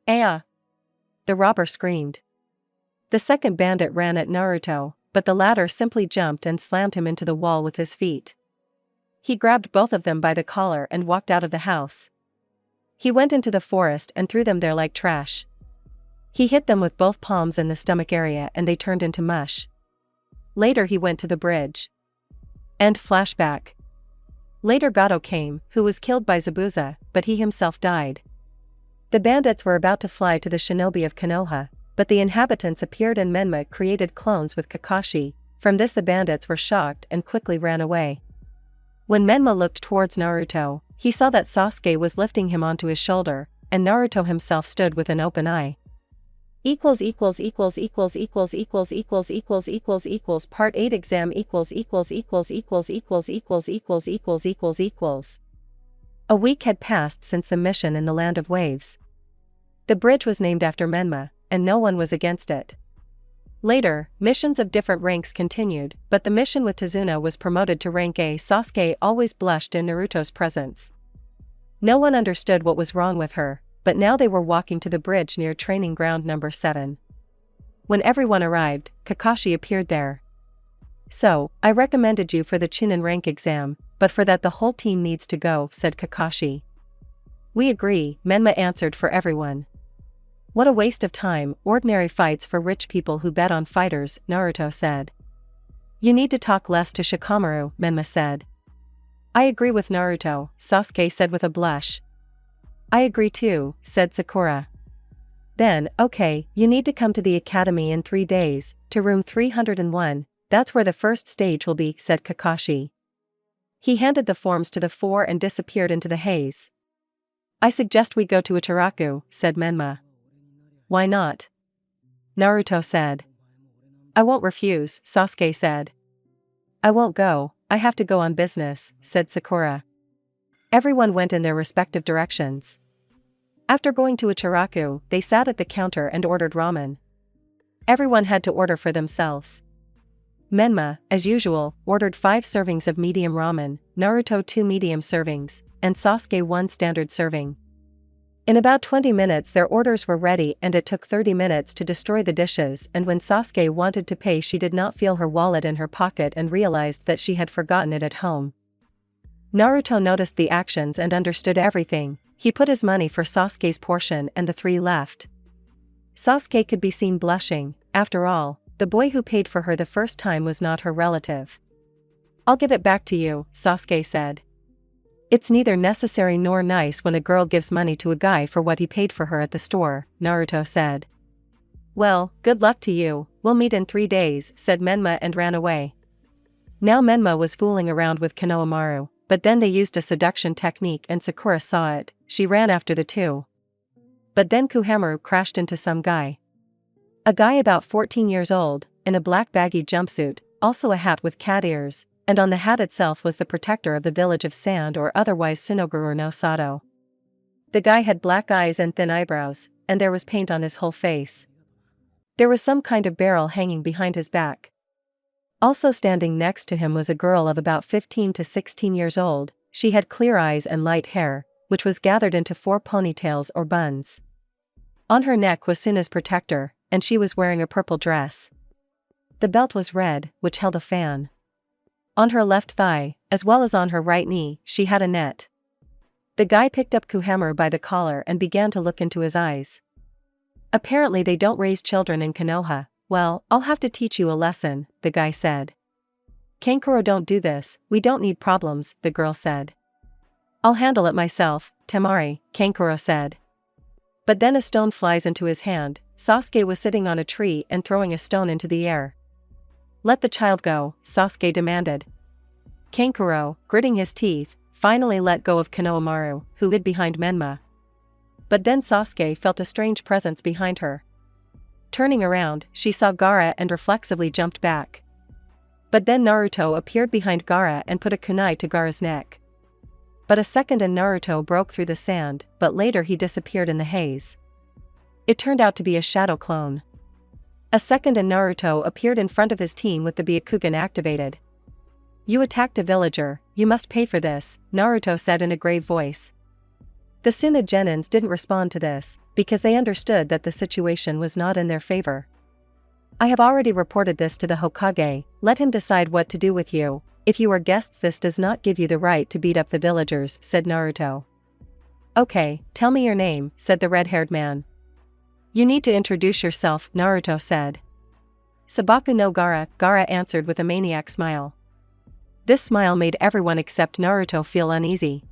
"Aya!" The robber screamed. The second bandit ran at Naruto, but the latter simply jumped and slammed him into the wall with his feet. He grabbed both of them by the collar and walked out of the house. He went into the forest and threw them there like trash. He hit them with both palms in the stomach area and they turned into mush. Later he went to the bridge. End flashback. Later Gato came, who was killed by Zabuza, but he himself died. The bandits were about to fly to the shinobi of Konoha, but the inhabitants appeared and Menma created clones with Kakashi. From this the bandits were shocked and quickly ran away. When Menma looked towards Naruto, he saw that Sasuke was lifting him onto his shoulder, and Naruto himself stood with an open eye. Part 8 exam A week had passed since the mission in the Land of Waves. The bridge was named after Menma, and no one was against it. Later, missions of different ranks continued, but the mission with Tazuna was promoted to rank A. Sasuke always blushed in Naruto's presence. No one understood what was wrong with her, but now they were walking to the bridge near training ground number 7. When everyone arrived, Kakashi appeared there. "So, I recommended you for the Chunin rank exam, but for that the whole team needs to go," said Kakashi. "We agree," Menma answered for everyone. "What a waste of time, ordinary fights for rich people who bet on fighters," Naruto said. "You need to talk less to Shikamaru," Menma said. "I agree with Naruto," Sasuke said with a blush. "I agree too," said Sakura. "Then, okay, you need to come to the academy in 3 days, to room 301, that's where the first stage will be," said Kakashi. He handed the forms to the 4 and disappeared into the haze. "I suggest we go to Ichiraku," said Menma. Why not? Naruto said. I won't refuse, Sasuke said. I won't go, I have to go on business, said Sakura. Everyone went in their respective directions. After going to Ichiraku, they sat at the counter and ordered ramen. Everyone had to order for themselves. Menma, as usual, ordered 5 servings of medium ramen, Naruto 2 medium servings, and Sasuke 1 standard serving. In about 20 minutes their orders were ready and it took 30 minutes to destroy the dishes, and when Sasuke wanted to pay she did not feel her wallet in her pocket and realized that she had forgotten it at home. Naruto noticed the actions and understood everything. He put his money for Sasuke's portion and the 3 left. Sasuke could be seen blushing. After all, the boy who paid for her the first time was not her relative. I'll give it back to you, Sasuke said. It's neither necessary nor nice when a girl gives money to a guy for what he paid for her at the store, Naruto said. Well, good luck to you, we'll meet in 3 days, said Menma and ran away. Now Menma was fooling around with Konohamaru, but then they used a seduction technique and Sakura saw it. She ran after the 2. But then Konohamaru crashed into some guy. A guy about 14 years old, in a black baggy jumpsuit, also a hat with cat ears, and on the hat itself was the protector of the village of Sand, or otherwise Tsunoguru no Sato. The guy had black eyes and thin eyebrows, and there was paint on his whole face. There was some kind of barrel hanging behind his back. Also standing next to him was a girl of about 15 to 16 years old. She had clear eyes and light hair, which was gathered into 4 ponytails or buns. On her neck was Suna's protector, and she was wearing a purple dress. The belt was red, which held a fan. On her left thigh, as well as on her right knee, she had a net. The guy picked up Konohamaru by the collar and began to look into his eyes. Apparently they don't raise children in Konoha. Well, I'll have to teach you a lesson, the guy said. Kankuro, don't do this, we don't need problems, the girl said. I'll handle it myself, Temari, Kankuro said. But then a stone flies into his hand. Sasuke was sitting on a tree and throwing a stone into the air. Let the child go, Sasuke demanded. Kankuro, gritting his teeth, finally let go of Konohamaru, who hid behind Menma. But then Sasuke felt a strange presence behind her. Turning around, she saw Gaara and reflexively jumped back. But then Naruto appeared behind Gaara and put a kunai to Gaara's neck. But a second and Naruto broke through the sand, but later he disappeared in the haze. It turned out to be a shadow clone. A second and Naruto appeared in front of his team with the Byakugan activated. You attacked a villager, you must pay for this, Naruto said in a grave voice. The Suna Genins didn't respond to this, because they understood that the situation was not in their favor. I have already reported this to the Hokage, let him decide what to do with you. If you are guests, this does not give you the right to beat up the villagers, said Naruto. Okay, tell me your name, said the red-haired man. You need to introduce yourself, Naruto said. Sabaku no Gaara, Gaara answered with a maniac smile. This smile made everyone except Naruto feel uneasy.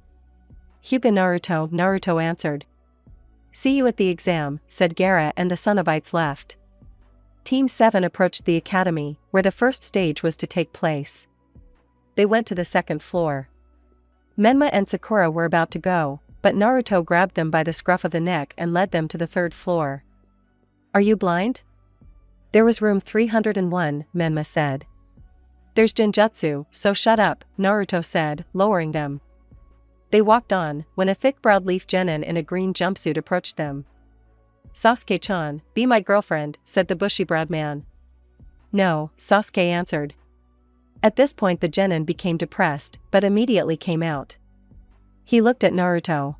Hyuga Naruto, Naruto answered. See you at the exam, said Gaara, and the Cenobites left. Team 7 approached the academy, where the first stage was to take place. They went to the second floor. Menma and Sakura were about to go, but Naruto grabbed them by the scruff of the neck and led them to the third floor. Are you blind? There was room 301, Menma said. There's Genjutsu, so shut up, Naruto said, lowering them. They walked on, when a thick-browed leaf genin in a green jumpsuit approached them. Sasuke-chan, be my girlfriend, said the bushy-browed man. No, Sasuke answered. At this point the genin became depressed, but immediately came out. He looked at Naruto.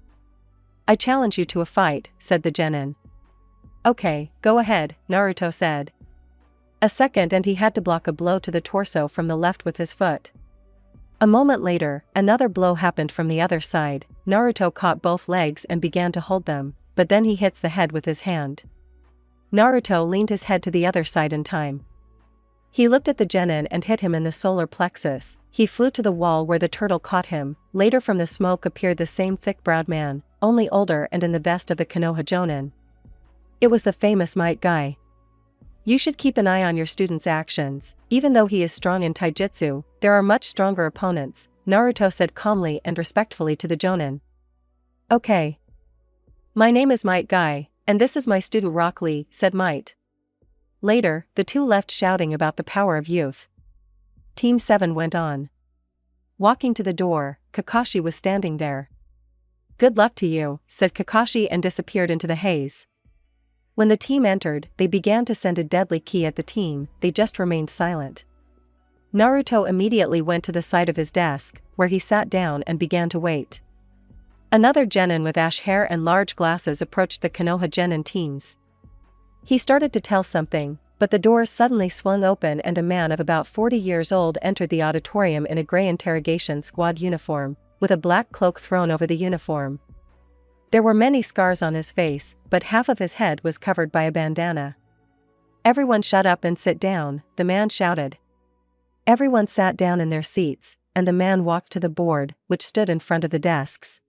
I challenge you to a fight, said the genin. Okay, go ahead, Naruto said. A second and he had to block a blow to the torso from the left with his foot. A moment later, another blow happened from the other side. Naruto caught both legs and began to hold them, but then he hits the head with his hand. Naruto leaned his head to the other side in time. He looked at the genin and hit him in the solar plexus. He flew to the wall where the turtle caught him. Later from the smoke appeared the same thick-browed man, only older and in the best of the Konoha Jonin. It was the famous Might Guy. You should keep an eye on your student's actions. Even though he is strong in taijutsu, there are much stronger opponents, Naruto said calmly and respectfully to the Jonin. Okay. My name is Might Guy, And this is my student Rock Lee, said Might. Later, the two left shouting about the power of youth. Team 7 went on. Walking to the door, Kakashi was standing there. Good luck to you, said Kakashi and disappeared into the haze. When the team entered, they began to send a deadly key at the team, they just remained silent. Naruto immediately went to the side of his desk, where he sat down and began to wait. Another genin with ash hair and large glasses approached the Konoha genin teams. He started to tell something, but the doors suddenly swung open and a man of about 40 years old entered the auditorium in a gray interrogation squad uniform, with a black cloak thrown over the uniform. There were many scars on his face, but half of his head was covered by a bandana. Everyone shut up and sit down, the man shouted. Everyone sat down in their seats, and the man walked to the board, which stood in front of the desks.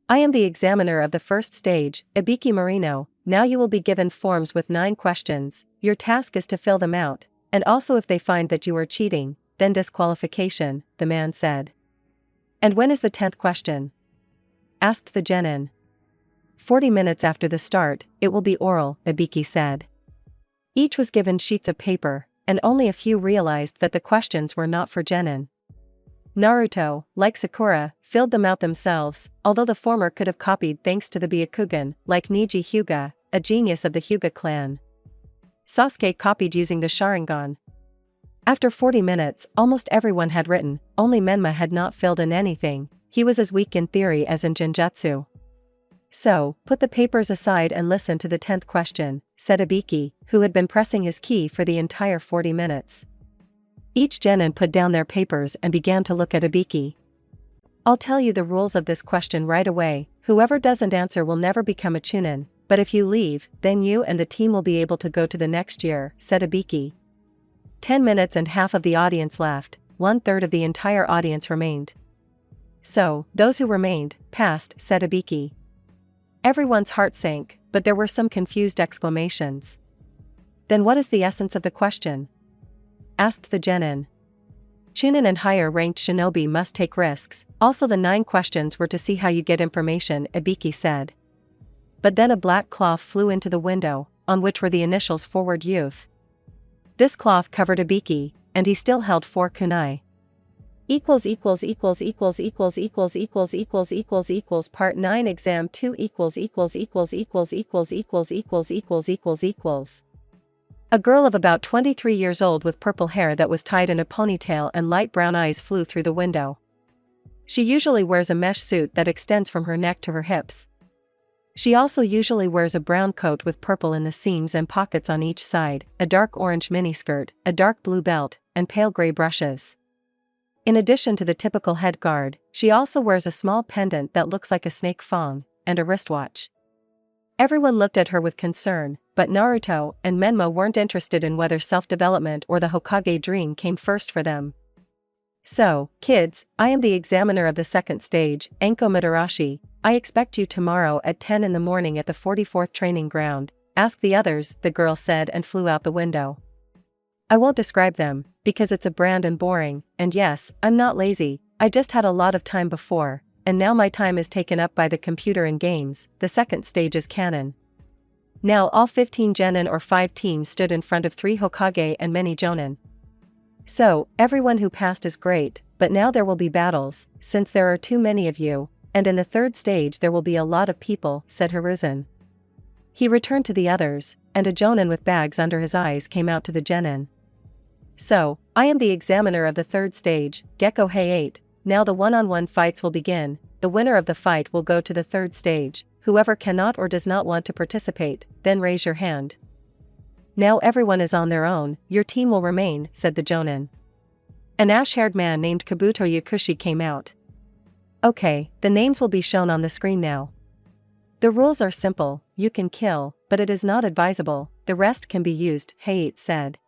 I am the examiner of the first stage, Ibiki Marino. Now you will be given forms with 9 questions, your task is to fill them out, and also if they find that you are cheating, then disqualification, the man said. And when is the 10th question? Asked the genin. 40 minutes after the start, it will be oral, Ibiki said. Each was given sheets of paper, and only a few realized that the questions were not for genin. Naruto, like Sakura, filled them out themselves, although the former could have copied thanks to the Byakugan, like Niji Hyuga, a genius of the Hyuga clan. Sasuke copied using the Sharingan. After 40 minutes, almost everyone had written, only Menma had not filled in anything, he was as weak in theory as in Genjutsu. So, put the papers aside and listen to the 10th question, said Ibiki, who had been pressing his key for the entire 40 minutes. Each genin put down their papers and began to look at Ibiki. I'll tell you the rules of this question right away, whoever doesn't answer will never become a chunin, but if you leave, then you and the team will be able to go to the next year, said Ibiki. 10 minutes and half of the audience left, 1/3 of the entire audience remained. So, those who remained, passed, said Ibiki. Everyone's heart sank, but there were some confused exclamations. Then what is the essence of the question? Asked the genin. Chunin and higher ranked shinobi must take risks, also the 9 questions were to see how you get information, Ibiki said. But then a black cloth flew into the window, on which were the initials Forward Youth. This cloth covered Ibiki, and he still held 4 kunai. Part 9 Exam 2 A girl of about 23 years old with purple hair that was tied in a ponytail and light brown eyes flew through the window. She usually wears a mesh suit that extends from her neck to her hips. She also usually wears a brown coat with purple in the seams and pockets on each side, a dark orange miniskirt, a dark blue belt, and pale gray brushes. In addition to the typical head guard, she also wears a small pendant that looks like a snake fang, and a wristwatch. Everyone looked at her with concern, but Naruto and Menma weren't interested in whether self-development or the Hokage dream came first for them. So, kids, I am the examiner of the second stage, Anko Madarashi. I expect you tomorrow at 10 in the morning at the 44th training ground. Ask the others, the girl said and flew out the window. I won't describe them, because it's a brand and boring, and yes, I'm not lazy, I just had a lot of time before, and now my time is taken up by the computer and games, the second stage is canon. Now all 15 genin or 5 teams stood in front of 3 Hokage and many jonin. So, everyone who passed is great, but now there will be battles, since there are too many of you, and in the third stage there will be a lot of people, said Hiruzen. He returned to the others, and a jonin with bags under his eyes came out to the genin. So, I am the examiner of the third stage, Gekko Heiate. Now the one-on-one fights will begin, the winner of the fight will go to the third stage, whoever cannot or does not want to participate, then raise your hand. Now everyone is on their own, your team will remain, said the jonin. An ash-haired man named Kabuto Yakushi came out. Okay, the names will be shown on the screen now. The rules are simple, you can kill, but it is not advisable, the rest can be used, Heiate said.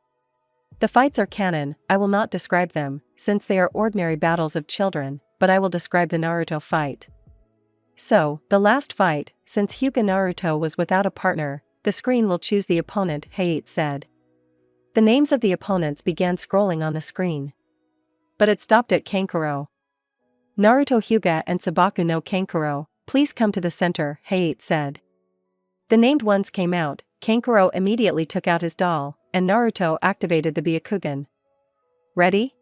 The fights are canon, I will not describe them, since they are ordinary battles of children, but I will describe the Naruto fight. So, the last fight, since Hyuga Naruto was without a partner, the screen will choose the opponent, Heiate said. The names of the opponents began scrolling on the screen. But it stopped at Kankuro. Naruto Hyuga and Sabaku no Kankuro, please come to the center, Heiate said. The named ones came out. Kankuro immediately took out his doll, and Naruto activated the Byakugan. Ready?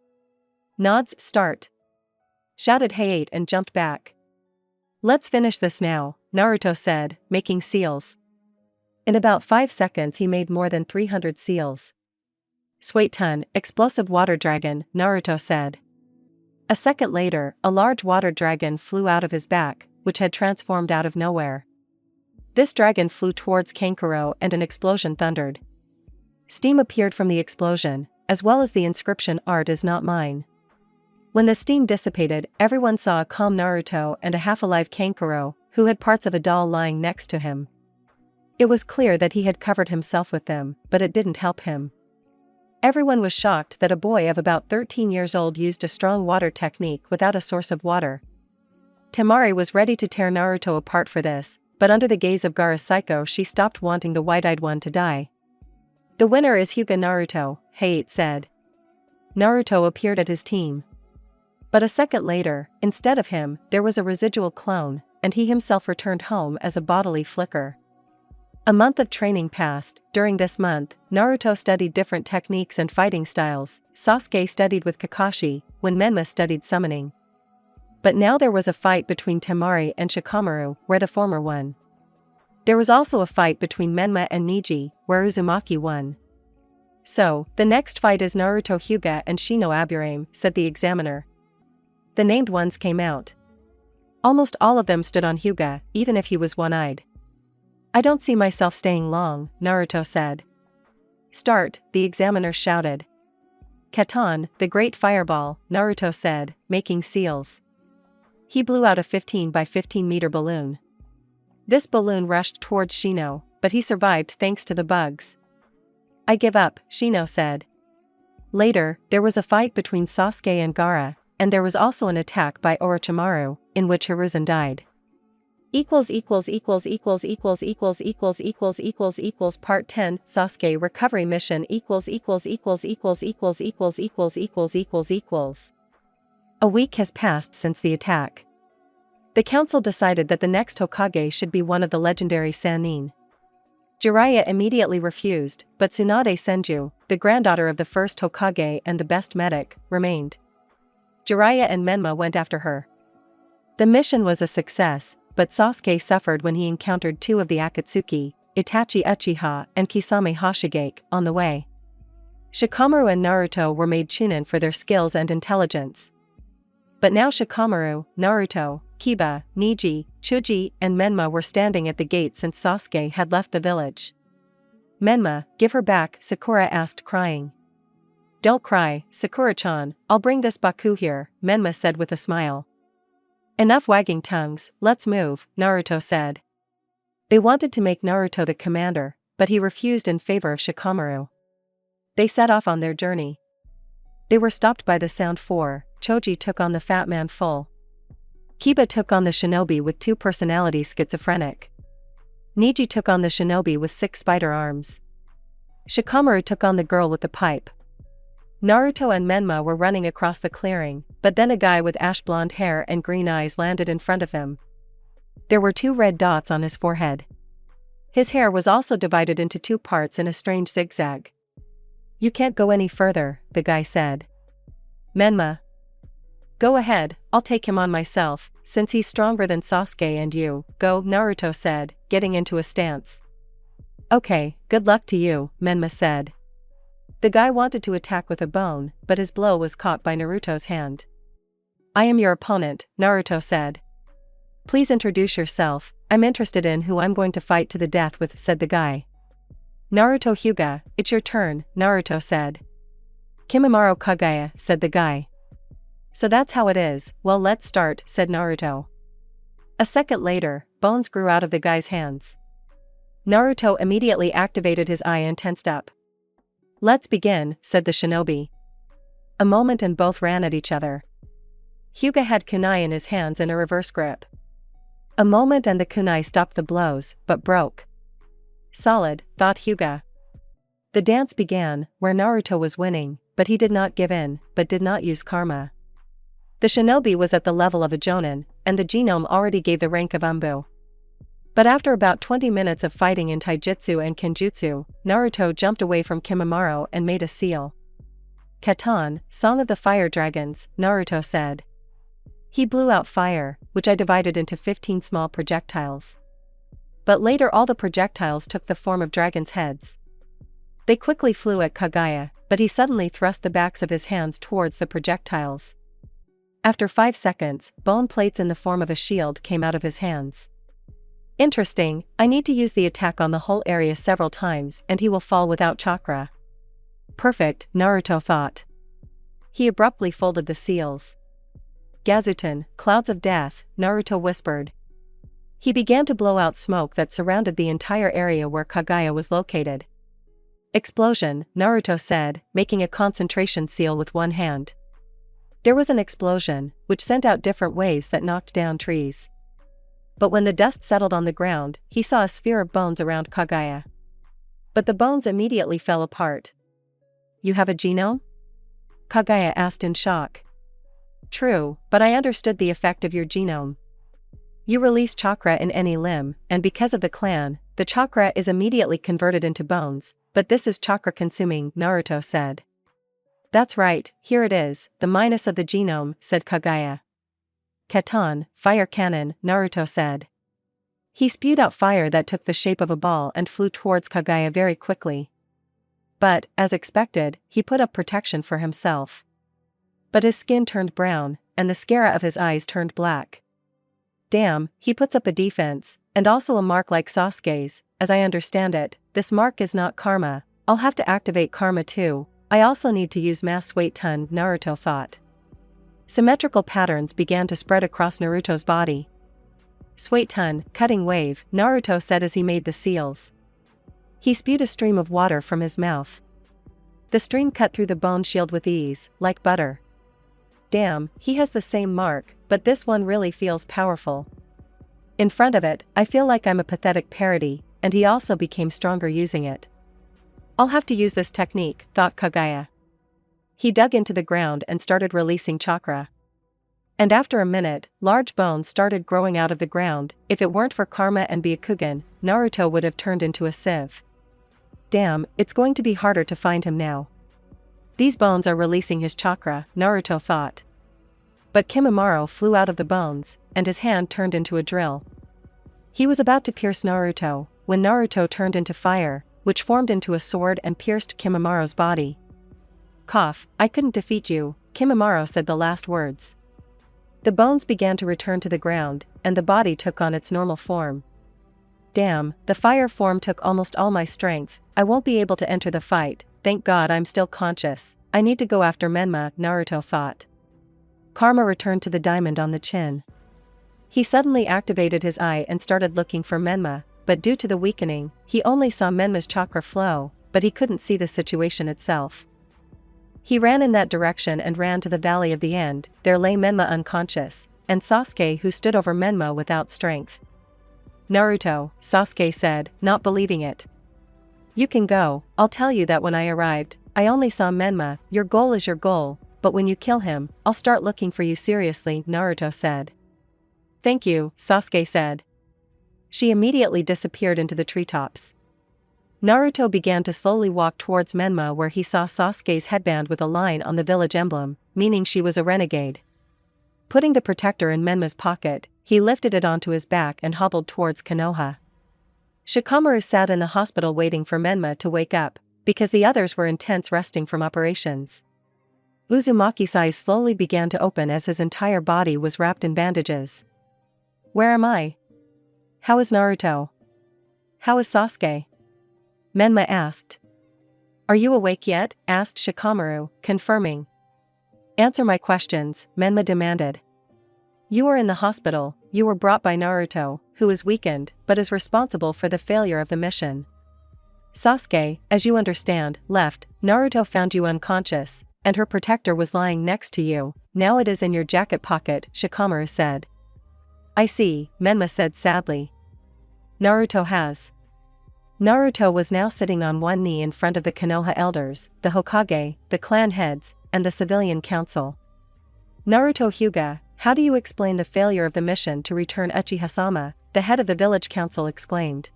Nods, start. Shouted Hayate and jumped back. Let's finish this now, Naruto said, making seals. In about 5 seconds he made more than 300 seals. Sweet ton, explosive water dragon, Naruto said. A second later, a large water dragon flew out of his back, which had transformed out of nowhere. This dragon flew towards Kankuro and an explosion thundered. Steam appeared from the explosion, as well as the inscription "Art is not mine." When the steam dissipated, everyone saw a calm Naruto and a half-alive Kankuro, who had parts of a doll lying next to him. It was clear that he had covered himself with them, but it didn't help him. Everyone was shocked that a boy of about 13 years old used a strong water technique without a source of water. Temari was ready to tear Naruto apart for this, but under the gaze of Gaara's psycho she stopped wanting the wide-eyed one to die. The winner is Hyuga Naruto, Hayate said. Naruto appeared at his team. But a second later, instead of him, there was a residual clone, and he himself returned home as a bodily flicker. A month of training passed. During this month, Naruto studied different techniques and fighting styles. Sasuke studied with Kakashi, when Menma studied summoning. But now there was a fight between Temari and Shikamaru, where the former won. There was also a fight between Menma and Neji, where Uzumaki won. So, the next fight is Naruto Hyuga and Shino Aburame, said the examiner. The named ones came out. Almost all of them stood on Hyuga, even if he was one-eyed. I don't see myself staying long, Naruto said. Start, the examiner shouted. Katon, the great fireball, Naruto said, making seals. He blew out a 15 by 15 meter balloon. This balloon rushed towards Shino, but he survived thanks to the bugs. I give up, Shino said. Later, there was a fight between Sasuke and Gaara, and there was also an attack by Orochimaru, in which Hiruzen died. Part 10 Sasuke recovery mission A week has passed since the attack. The council decided that the next Hokage should be one of the legendary Sannin. Jiraiya immediately refused, but Tsunade Senju, the granddaughter of the first Hokage and the best medic, remained. Jiraiya and Menma went after her. The mission was a success, but Sasuke suffered when he encountered 2 of the Akatsuki, Itachi Uchiha and Kisame Hashigake, on the way. Shikamaru and Naruto were made chunin for their skills and intelligence. But now Shikamaru, Naruto, Kiba, Neji, Chuji, and Menma were standing at the gate since Sasuke had left the village. Menma, give her back, Sakura asked, crying. Don't cry, Sakura-chan, I'll bring this Baku here, Menma said with a smile. Enough wagging tongues, let's move, Naruto said. They wanted to make Naruto the commander, but he refused in favor of Shikamaru. They set off on their journey. They were stopped by the sound 4, Choji took on the fat man full. Kiba took on the shinobi with 2 personalities schizophrenic. Neji took on the shinobi with 6 spider arms. Shikamaru took on the girl with the pipe. Naruto and Menma were running across the clearing, but then a guy with ash blonde hair and green eyes landed in front of them. There were 2 red dots on his forehead. His hair was also divided into 2 parts in a strange zigzag. You can't go any further, the guy said. Menma. Go ahead, I'll take him on myself, since he's stronger than Sasuke and you, go, Naruto said, getting into a stance. Okay, good luck to you, Menma said. The guy wanted to attack with a bone, but his blow was caught by Naruto's hand. I am your opponent, Naruto said. Please introduce yourself, I'm interested in who I'm going to fight to the death with, said the guy. Naruto Hyuga, it's your turn, Naruto said. Kimimaro Kagaya, said the guy. So that's how it is, well let's start, said Naruto. A second later, bones grew out of the guy's hands. Naruto immediately activated his eye and tensed up. Let's begin, said the shinobi. A moment and both ran at each other. Hyuga had kunai in his hands in a reverse grip. A moment and the kunai stopped the blows, but broke. Solid, thought Hyuga. The dance began, where Naruto was winning, but he did not give in, but did not use karma. The shinobi was at the level of a jonin, and the genome already gave the rank of Umbu. But after about 20 minutes of fighting in taijutsu and kenjutsu, Naruto jumped away from Kimimaro and made a seal. Katan, Song of the Fire Dragons, Naruto said. He blew out fire, which I divided into 15 small projectiles. But later all the projectiles took the form of dragons' heads. They quickly flew at Kagaya, but he suddenly thrust the backs of his hands towards the projectiles. After 5 seconds, bone plates in the form of a shield came out of his hands. Interesting, I need to use the attack on the whole area several times and he will fall without chakra. Perfect, Naruto thought. He abruptly folded the seals. Gazuten, Clouds of Death, Naruto whispered. He began to blow out smoke that surrounded the entire area where Kagaya was located. Explosion, Naruto said, making a concentration seal with one hand. There was an explosion, which sent out different waves that knocked down trees. But when the dust settled on the ground, he saw a sphere of bones around Kagaya. But the bones immediately fell apart. You have a genome? Kagaya asked in shock. True, but I understood the effect of your genome. You release chakra in any limb, and because of the clan, the chakra is immediately converted into bones, but this is chakra-consuming, Naruto said. That's right, here it is, the minus of the genome, said Kagaya. Katan, Fire Cannon, Naruto said. He spewed out fire that took the shape of a ball and flew towards Kagaya very quickly. But, as expected, he put up protection for himself. But his skin turned brown, and the sclera of his eyes turned black. Damn, he puts up a defense, and also a mark like Sasuke's. As I understand it, this mark is not karma. I'll have to activate karma too. I also need to use mass weight ton, Naruto thought. Symmetrical patterns began to spread across Naruto's body. Sweiton, cutting wave, Naruto said as he made the seals. He spewed a stream of water from his mouth. The stream cut through the bone shield with ease, like butter. Damn, he has the same mark, but this one really feels powerful. In front of it, I feel like I'm a pathetic parody, and he also became stronger using it. I'll have to use this technique, thought Kagaya. He dug into the ground and started releasing chakra. And after a minute, large bones started growing out of the ground. If it weren't for karma and Byakugan, Naruto would have turned into a sieve. Damn, it's going to be harder to find him now. These bones are releasing his chakra, Naruto thought. But Kimimaro flew out of the bones, and his hand turned into a drill. He was about to pierce Naruto, when Naruto turned into fire, which formed into a sword and pierced Kimimaro's body. Cough, I couldn't defeat you, Kimimaro said the last words. The bones began to return to the ground, and the body took on its normal form. Damn, the fire form took almost all my strength. I won't be able to enter the fight. Thank God I'm still conscious. I need to go after Menma, Naruto thought. Karma returned to the diamond on the chin. He suddenly activated his eye and started looking for Menma, but due to the weakening, he only saw Menma's chakra flow, but he couldn't see the situation itself. He ran in that direction and ran to the Valley of the End. There lay Menma unconscious, and Sasuke who stood over Menma without strength. Naruto, Sasuke said, not believing it. You can go, I'll tell you that when I arrived, I only saw Menma. Your goal is your goal, but when you kill him, I'll start looking for you seriously, Naruto said. Thank you, Sasuke said. She immediately disappeared into the treetops. Naruto began to slowly walk towards Menma where he saw Sasuke's headband with a line on the village emblem, meaning she was a renegade. Putting the protector in Menma's pocket, he lifted it onto his back and hobbled towards Konoha. Shikamaru sat in the hospital waiting for Menma to wake up, because the others were intense resting from operations. Uzumaki's eyes slowly began to open as his entire body was wrapped in bandages. Where am I? How is Naruto? How is Sasuke? Menma asked. Are you awake yet? Asked Shikamaru, confirming. Answer my questions, Menma demanded. You were in the hospital. You were brought by Naruto, who is weakened, but is responsible for the failure of the mission. Sasuke, as you understand, left. Naruto found you unconscious, and her protector was lying next to you. Now it is in your jacket pocket, Shikamaru said. I see, Menma said sadly. Naruto was now sitting on one knee in front of the Konoha elders, the Hokage, the clan heads, and the civilian council. Naruto Hyuga, how do you explain the failure of the mission to return Uchiha-sama? the head of the village council exclaimed.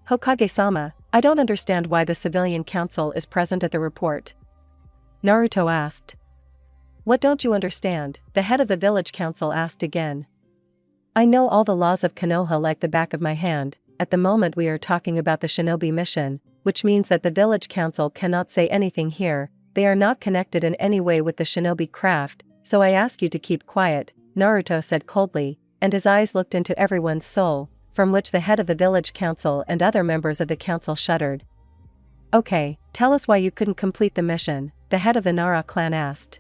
Hokage-sama, I don't understand why the civilian council is present at the report. Naruto asked. What don't you understand? The head of the village council asked again. I know all the laws of Konoha like the back of my hand. At the moment we are talking about the shinobi mission, which means that the village council cannot say anything here. They are not connected in any way with the shinobi craft, so I ask you to keep quiet, Naruto said coldly, and his eyes looked into everyone's soul, from which the head of the village council and other members of the council shuddered. Okay, tell us why you couldn't complete the mission, the head of the Nara clan asked.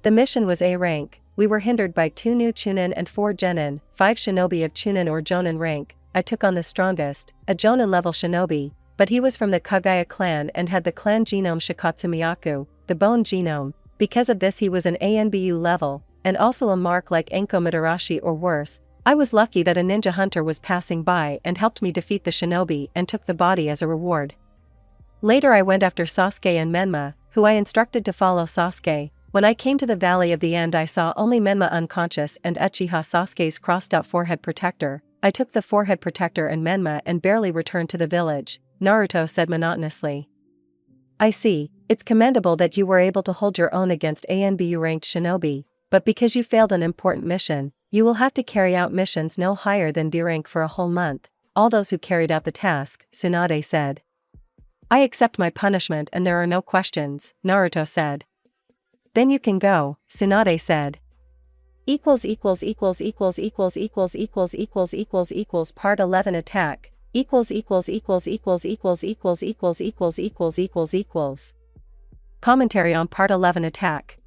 The mission was A rank. We were hindered by 2 new Chunin and 4 Genin, 5 shinobi of Chunin or Jonin rank. I took on the strongest, a Jonin level shinobi, but he was from the Kagaya clan and had the clan genome Shikatsumiyaku, the bone genome. Because of this he was an ANBU level, and also a mark like Enko Madarashi or worse. I was lucky that a ninja hunter was passing by and helped me defeat the shinobi and took the body as a reward. Later I went after Sasuke and Menma, who I instructed to follow Sasuke. When I came to the Valley of the End I saw only Menma unconscious and Uchiha Sasuke's crossed out forehead protector. I took the forehead protector and Menma and barely returned to the village, Naruto said monotonously. I see, it's commendable that you were able to hold your own against ANBU ranked shinobi, but because you failed an important mission, you will have to carry out missions no higher than D rank for a whole month. All those who carried out the task, Tsunade said. I accept my punishment and there are no questions, Naruto said. Then you can go, Tsunade said. Part 11 attack. Commentary on Part 11 attack.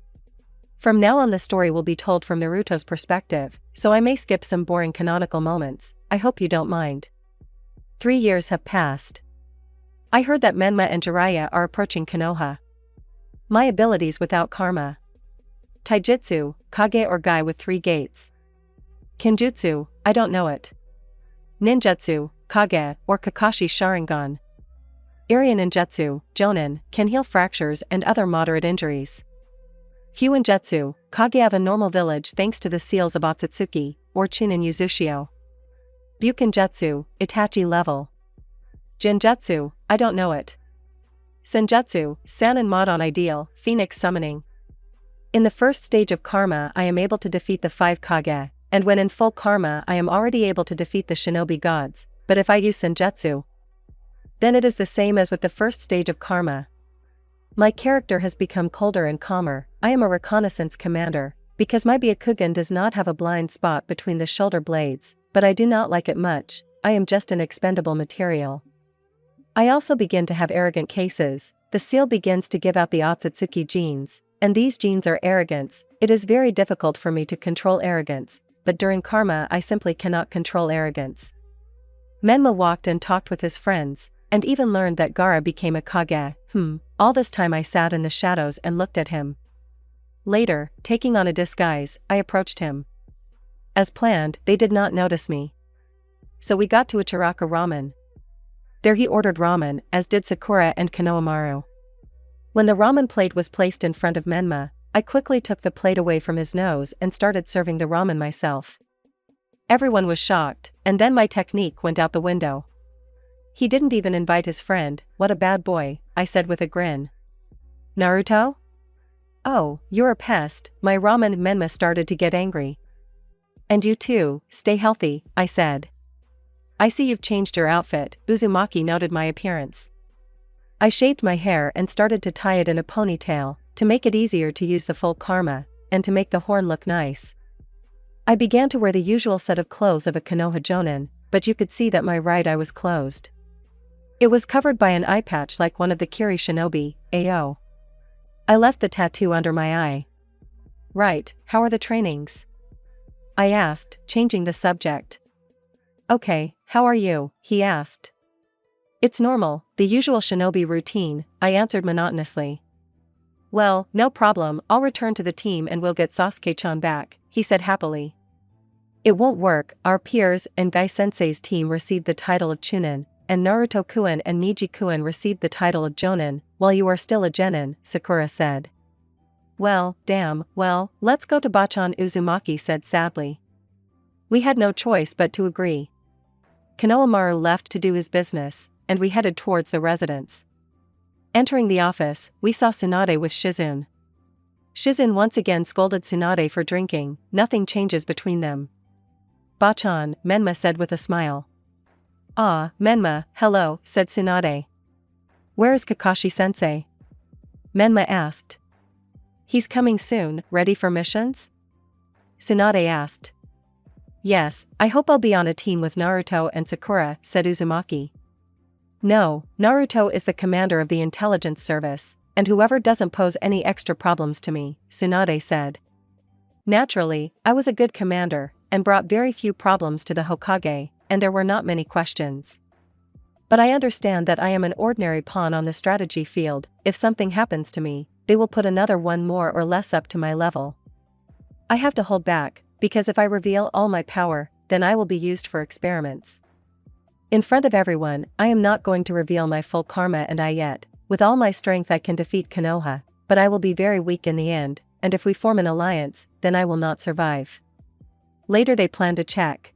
From now on the story will be told from Naruto's perspective, so I may skip some boring canonical moments. I hope you don't mind. 3 years have passed. I heard that Menma and Jiraiya are approaching Konoha. My abilities without karma. Taijutsu, Kage or guy with 3 gates. Kenjutsu, I don't know it. Ninjutsu, Kage, or Kakashi Sharingan. Area Ninjutsu, Jonin, can heal fractures and other moderate injuries. Hyuinjutsu, Kage of a normal village thanks to the seals of Otsutsuki, or Chunin Yuzushio. Bukenjutsu, Itachi level. Genjutsu, I don't know it. Senjutsu, San and Modon ideal, Phoenix summoning. In the first stage of karma I am able to defeat the 5 Kage, and when in full karma I am already able to defeat the shinobi gods, but if I use Senjutsu, then it is the same as with the first stage of karma. My character has become colder and calmer. I am a reconnaissance commander, because my Byakugan does not have a blind spot between the shoulder blades, but I do not like it much. I am just an expendable material. I also begin to have arrogant cases. The seal begins to give out the Otsutsuki genes, and these genes are arrogance. It is very difficult for me to control arrogance, but during karma I simply cannot control arrogance. Menma walked and talked with his friends, and even learned that Gaara became a Kage. All this time I sat in the shadows and looked at him. Later, taking on a disguise, I approached him. As planned, they did not notice me. So we got to Ichiraka Ramen. There he ordered ramen, as did Sakura and Konohamaru. When the ramen plate was placed in front of Menma, I quickly took the plate away from his nose and started serving the ramen myself. Everyone was shocked, and then my technique went out the window. He didn't even invite his friend. What a bad boy, I said with a grin. Naruto? Oh, you're a pest. My ramen. Menma started to get angry. And you too, stay healthy, I said. I see you've changed your outfit. Uzumaki noted my appearance. I shaved my hair and started to tie it in a ponytail, to make it easier to use the full karma, and to make the horn look nice. I began to wear the usual set of clothes of a Konoha Jonin, but you could see that my right eye was closed. It was covered by an eye patch like one of the Kiri shinobi, AO. I left the tattoo under my eye. Right, how are the trainings? I asked, changing the subject. Okay, how are you? He asked. It's normal, the usual shinobi routine, I answered monotonously. Well, no problem, I'll return to the team and we'll get Sasuke-chan back, he said happily. It won't work, our peers and Gai-sensei's team received the title of Chunin, and Naruto-kun and Neji-kun received the title of Jonin, while you are still a Genin, Sakura said. Well, damn, well, let's go to Bachan, Uzumaki said sadly. We had no choice but to agree. Konohamaru left to do his business, and we headed towards the residence. Entering the office, we saw Tsunade with Shizune. Shizune once again scolded Tsunade for drinking. Nothing changes between them. Bachan, Menma said with a smile. Ah, Menma, hello, said Tsunade. Where is Kakashi-sensei? Menma asked. He's coming soon, ready for missions? Tsunade asked. Yes, I hope I'll be on a team with Naruto and Sakura, said Uzumaki. No, Naruto is the commander of the intelligence service, and whoever doesn't pose any extra problems to me, Tsunade said. Naturally, I was a good commander, and brought very few problems to the Hokage, and there were not many questions. But I understand that I am an ordinary pawn on the strategy field. If something happens to me, they will put another one more or less up to my level. I have to hold back, because if I reveal all my power, then I will be used for experiments. In front of everyone, I am not going to reveal my full karma and I yet. With all my strength I can defeat Konoha, but I will be very weak in the end, and if we form an alliance, then I will not survive. Later they planned a check.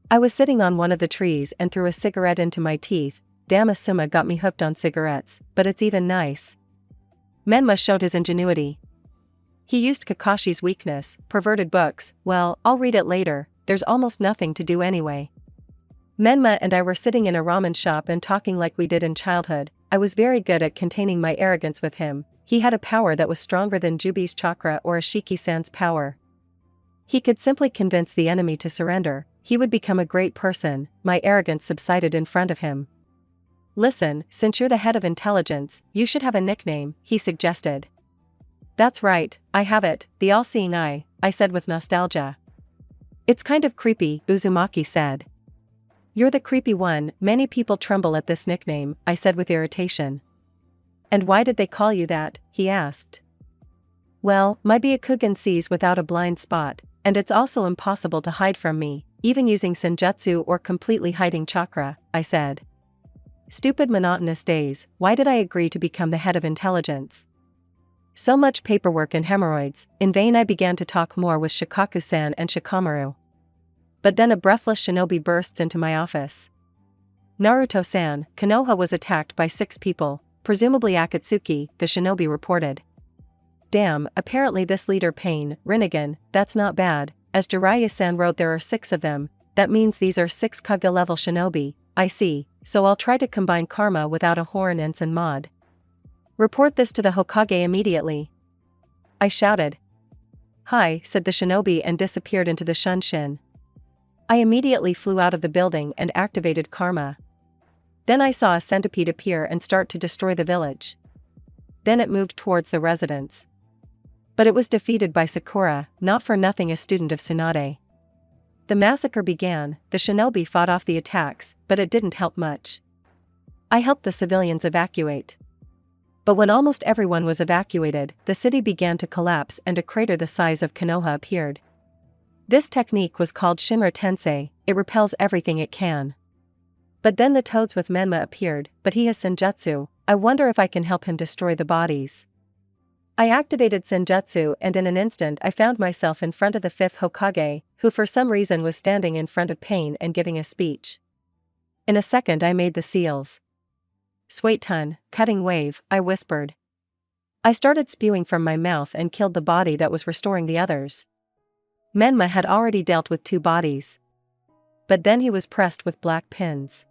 I was sitting on one of the trees and threw a cigarette into my teeth. Damn, Asuma got me hooked on cigarettes, but it's even nice. Menma showed his ingenuity. He used Kakashi's weakness, perverted books. Well, I'll read it later, there's almost nothing to do anyway. Menma and I were sitting in a ramen shop and talking like we did in childhood. I was very good at containing my arrogance with him. He had a power that was stronger than Jubi's chakra or Ashiki-san's power. He could simply convince the enemy to surrender. He would become a great person. My arrogance subsided in front of him. Listen, since you're the head of intelligence, you should have a nickname, he suggested. That's right, I have it, the all-seeing eye, I said with nostalgia. It's kind of creepy, Uzumaki said. You're the creepy one, many people tremble at this nickname, I said with irritation. And why did they call you that, he asked. Well, my Byakugan sees without a blind spot, and it's also impossible to hide from me, even using senjutsu or completely hiding chakra, I said. Stupid monotonous days, why did I agree to become the head of intelligence? So much paperwork and hemorrhoids, in vain I began to talk more with Shikaku-san and Shikamaru. But then a breathless shinobi bursts into my office. Naruto-san, Konoha was attacked by 6 people, presumably Akatsuki, the shinobi reported. Damn, apparently this leader Pain, Rinnegan, that's not bad, as Jiraiya-san wrote there are 6 of them, that means these are 6 Kage-level shinobi, I see, so I'll try to combine karma without a horn ensign mod. Report this to the Hokage immediately. I shouted. Hi, said the shinobi and disappeared into the shunshin. I immediately flew out of the building and activated karma. Then I saw a centipede appear and start to destroy the village. Then it moved towards the residence. But it was defeated by Sakura, not for nothing a student of Tsunade. The massacre began, the shinobi fought off the attacks, but it didn't help much. I helped the civilians evacuate. But when almost everyone was evacuated, the city began to collapse and a crater the size of Konoha appeared. This technique was called Shinra Tensei, it repels everything it can. But then the toads with Menma appeared, but he has senjutsu, I wonder if I can help him destroy the bodies. I activated senjutsu and in an instant I found myself in front of the 5th Hokage, who for some reason was standing in front of Pain and giving a speech. In a second I made the seals. Suiton, cutting wave, I whispered. I started spewing from my mouth and killed the body that was restoring the others. Menma had already dealt with 2 bodies. But then he was pressed with black pins.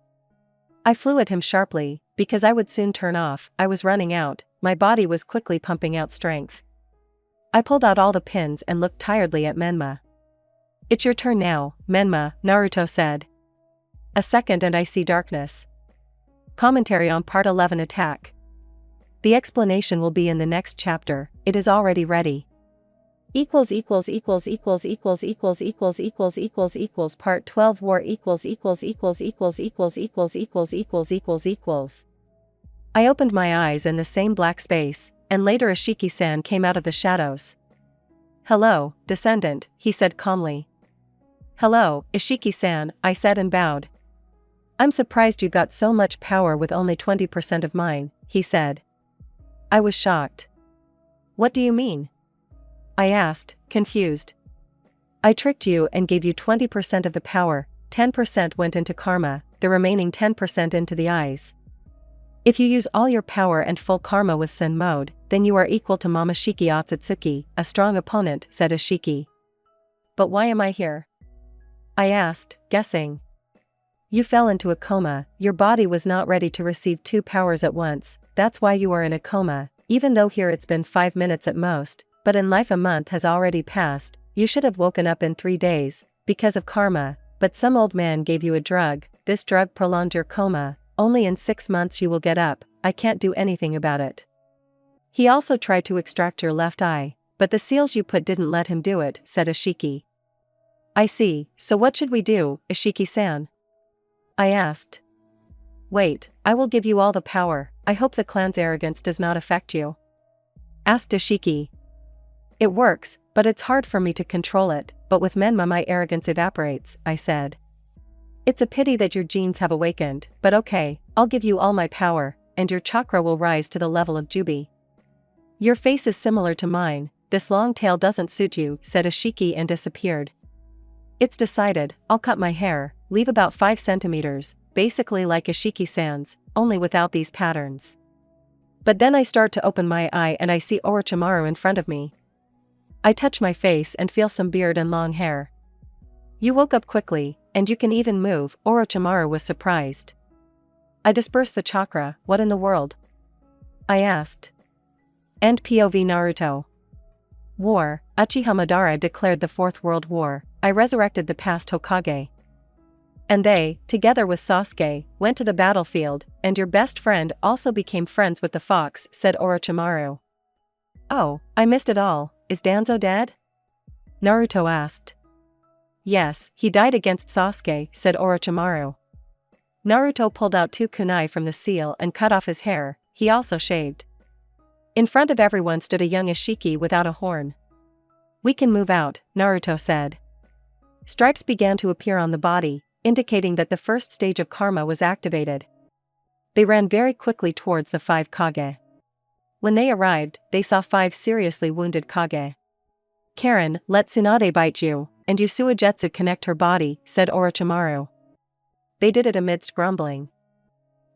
I flew at him sharply, because I would soon turn off, I was running out, my body was quickly pumping out strength. I pulled out all the pins and looked tiredly at Menma. It's your turn now, Menma, Naruto said. A second and I see darkness. Commentary on Part 11 Attack. The explanation will be in the next chapter, it is already ready. Part 12 War I opened my eyes in the same black space, and later Ashiki-san came out of the shadows. Hello, descendant, he said calmly. Hello, Ashiki-san, I said and bowed. I'm surprised you got so much power with only 20% of mine, he said. I was shocked. What do you mean? I asked, confused. I tricked you and gave you 20% of the power, 10% went into karma, the remaining 10% into the eyes. If you use all your power and full karma with Sen mode, then you are equal to Momoshiki Otsutsuki, a strong opponent, said Ashiki. But why am I here? I asked, guessing. You fell into a coma, your body was not ready to receive 2 powers at once, that's why you are in a coma, even though here it's been 5 minutes at most, but in life a month has already passed, you should have woken up in 3 days, because of karma, but some old man gave you a drug, this drug prolonged your coma, only in 6 months you will get up, I can't do anything about it. He also tried to extract your left eye, but the seals you put didn't let him do it, said Ashiki. I see, so what should we do, Ashiki-san? I asked. Wait, I will give you all the power, I hope the clan's arrogance does not affect you. Asked Ashiki. It works, but it's hard for me to control it, but with Menma my arrogance evaporates, I said. It's a pity that your genes have awakened, but okay, I'll give you all my power, and your chakra will rise to the level of Jubi. Your face is similar to mine, this long tail doesn't suit you, said Ashiki and disappeared. It's decided, I'll cut my hair, leave about 5 centimeters, basically like Ashiki-san's, only without these patterns. But then I start to open my eye and I see Orochimaru in front of me. I touch my face and feel some beard and long hair. You woke up quickly, and you can even move, Orochimaru was surprised. I dispersed the chakra, what in the world? I asked. End POV Naruto. War, Uchiha Madara declared the Fourth World War, I resurrected the past Hokage. And they, together with Sasuke, went to the battlefield, and your best friend also became friends with the fox, said Orochimaru. Oh, I missed it all, is Danzo dead? Naruto asked. Yes, he died against Sasuke, said Orochimaru. Naruto pulled out 2 kunai from the seal and cut off his hair, he also shaved. In front of everyone stood a young Ashiki without a horn. We can move out, Naruto said. Stripes began to appear on the body, indicating that the first stage of karma was activated. They ran very quickly towards the 5 Kage. When they arrived, they saw 5 seriously wounded Kage. Karen, let Tsunade bite you, and use Suigetsu connect her body, said Orochimaru. They did it amidst grumbling.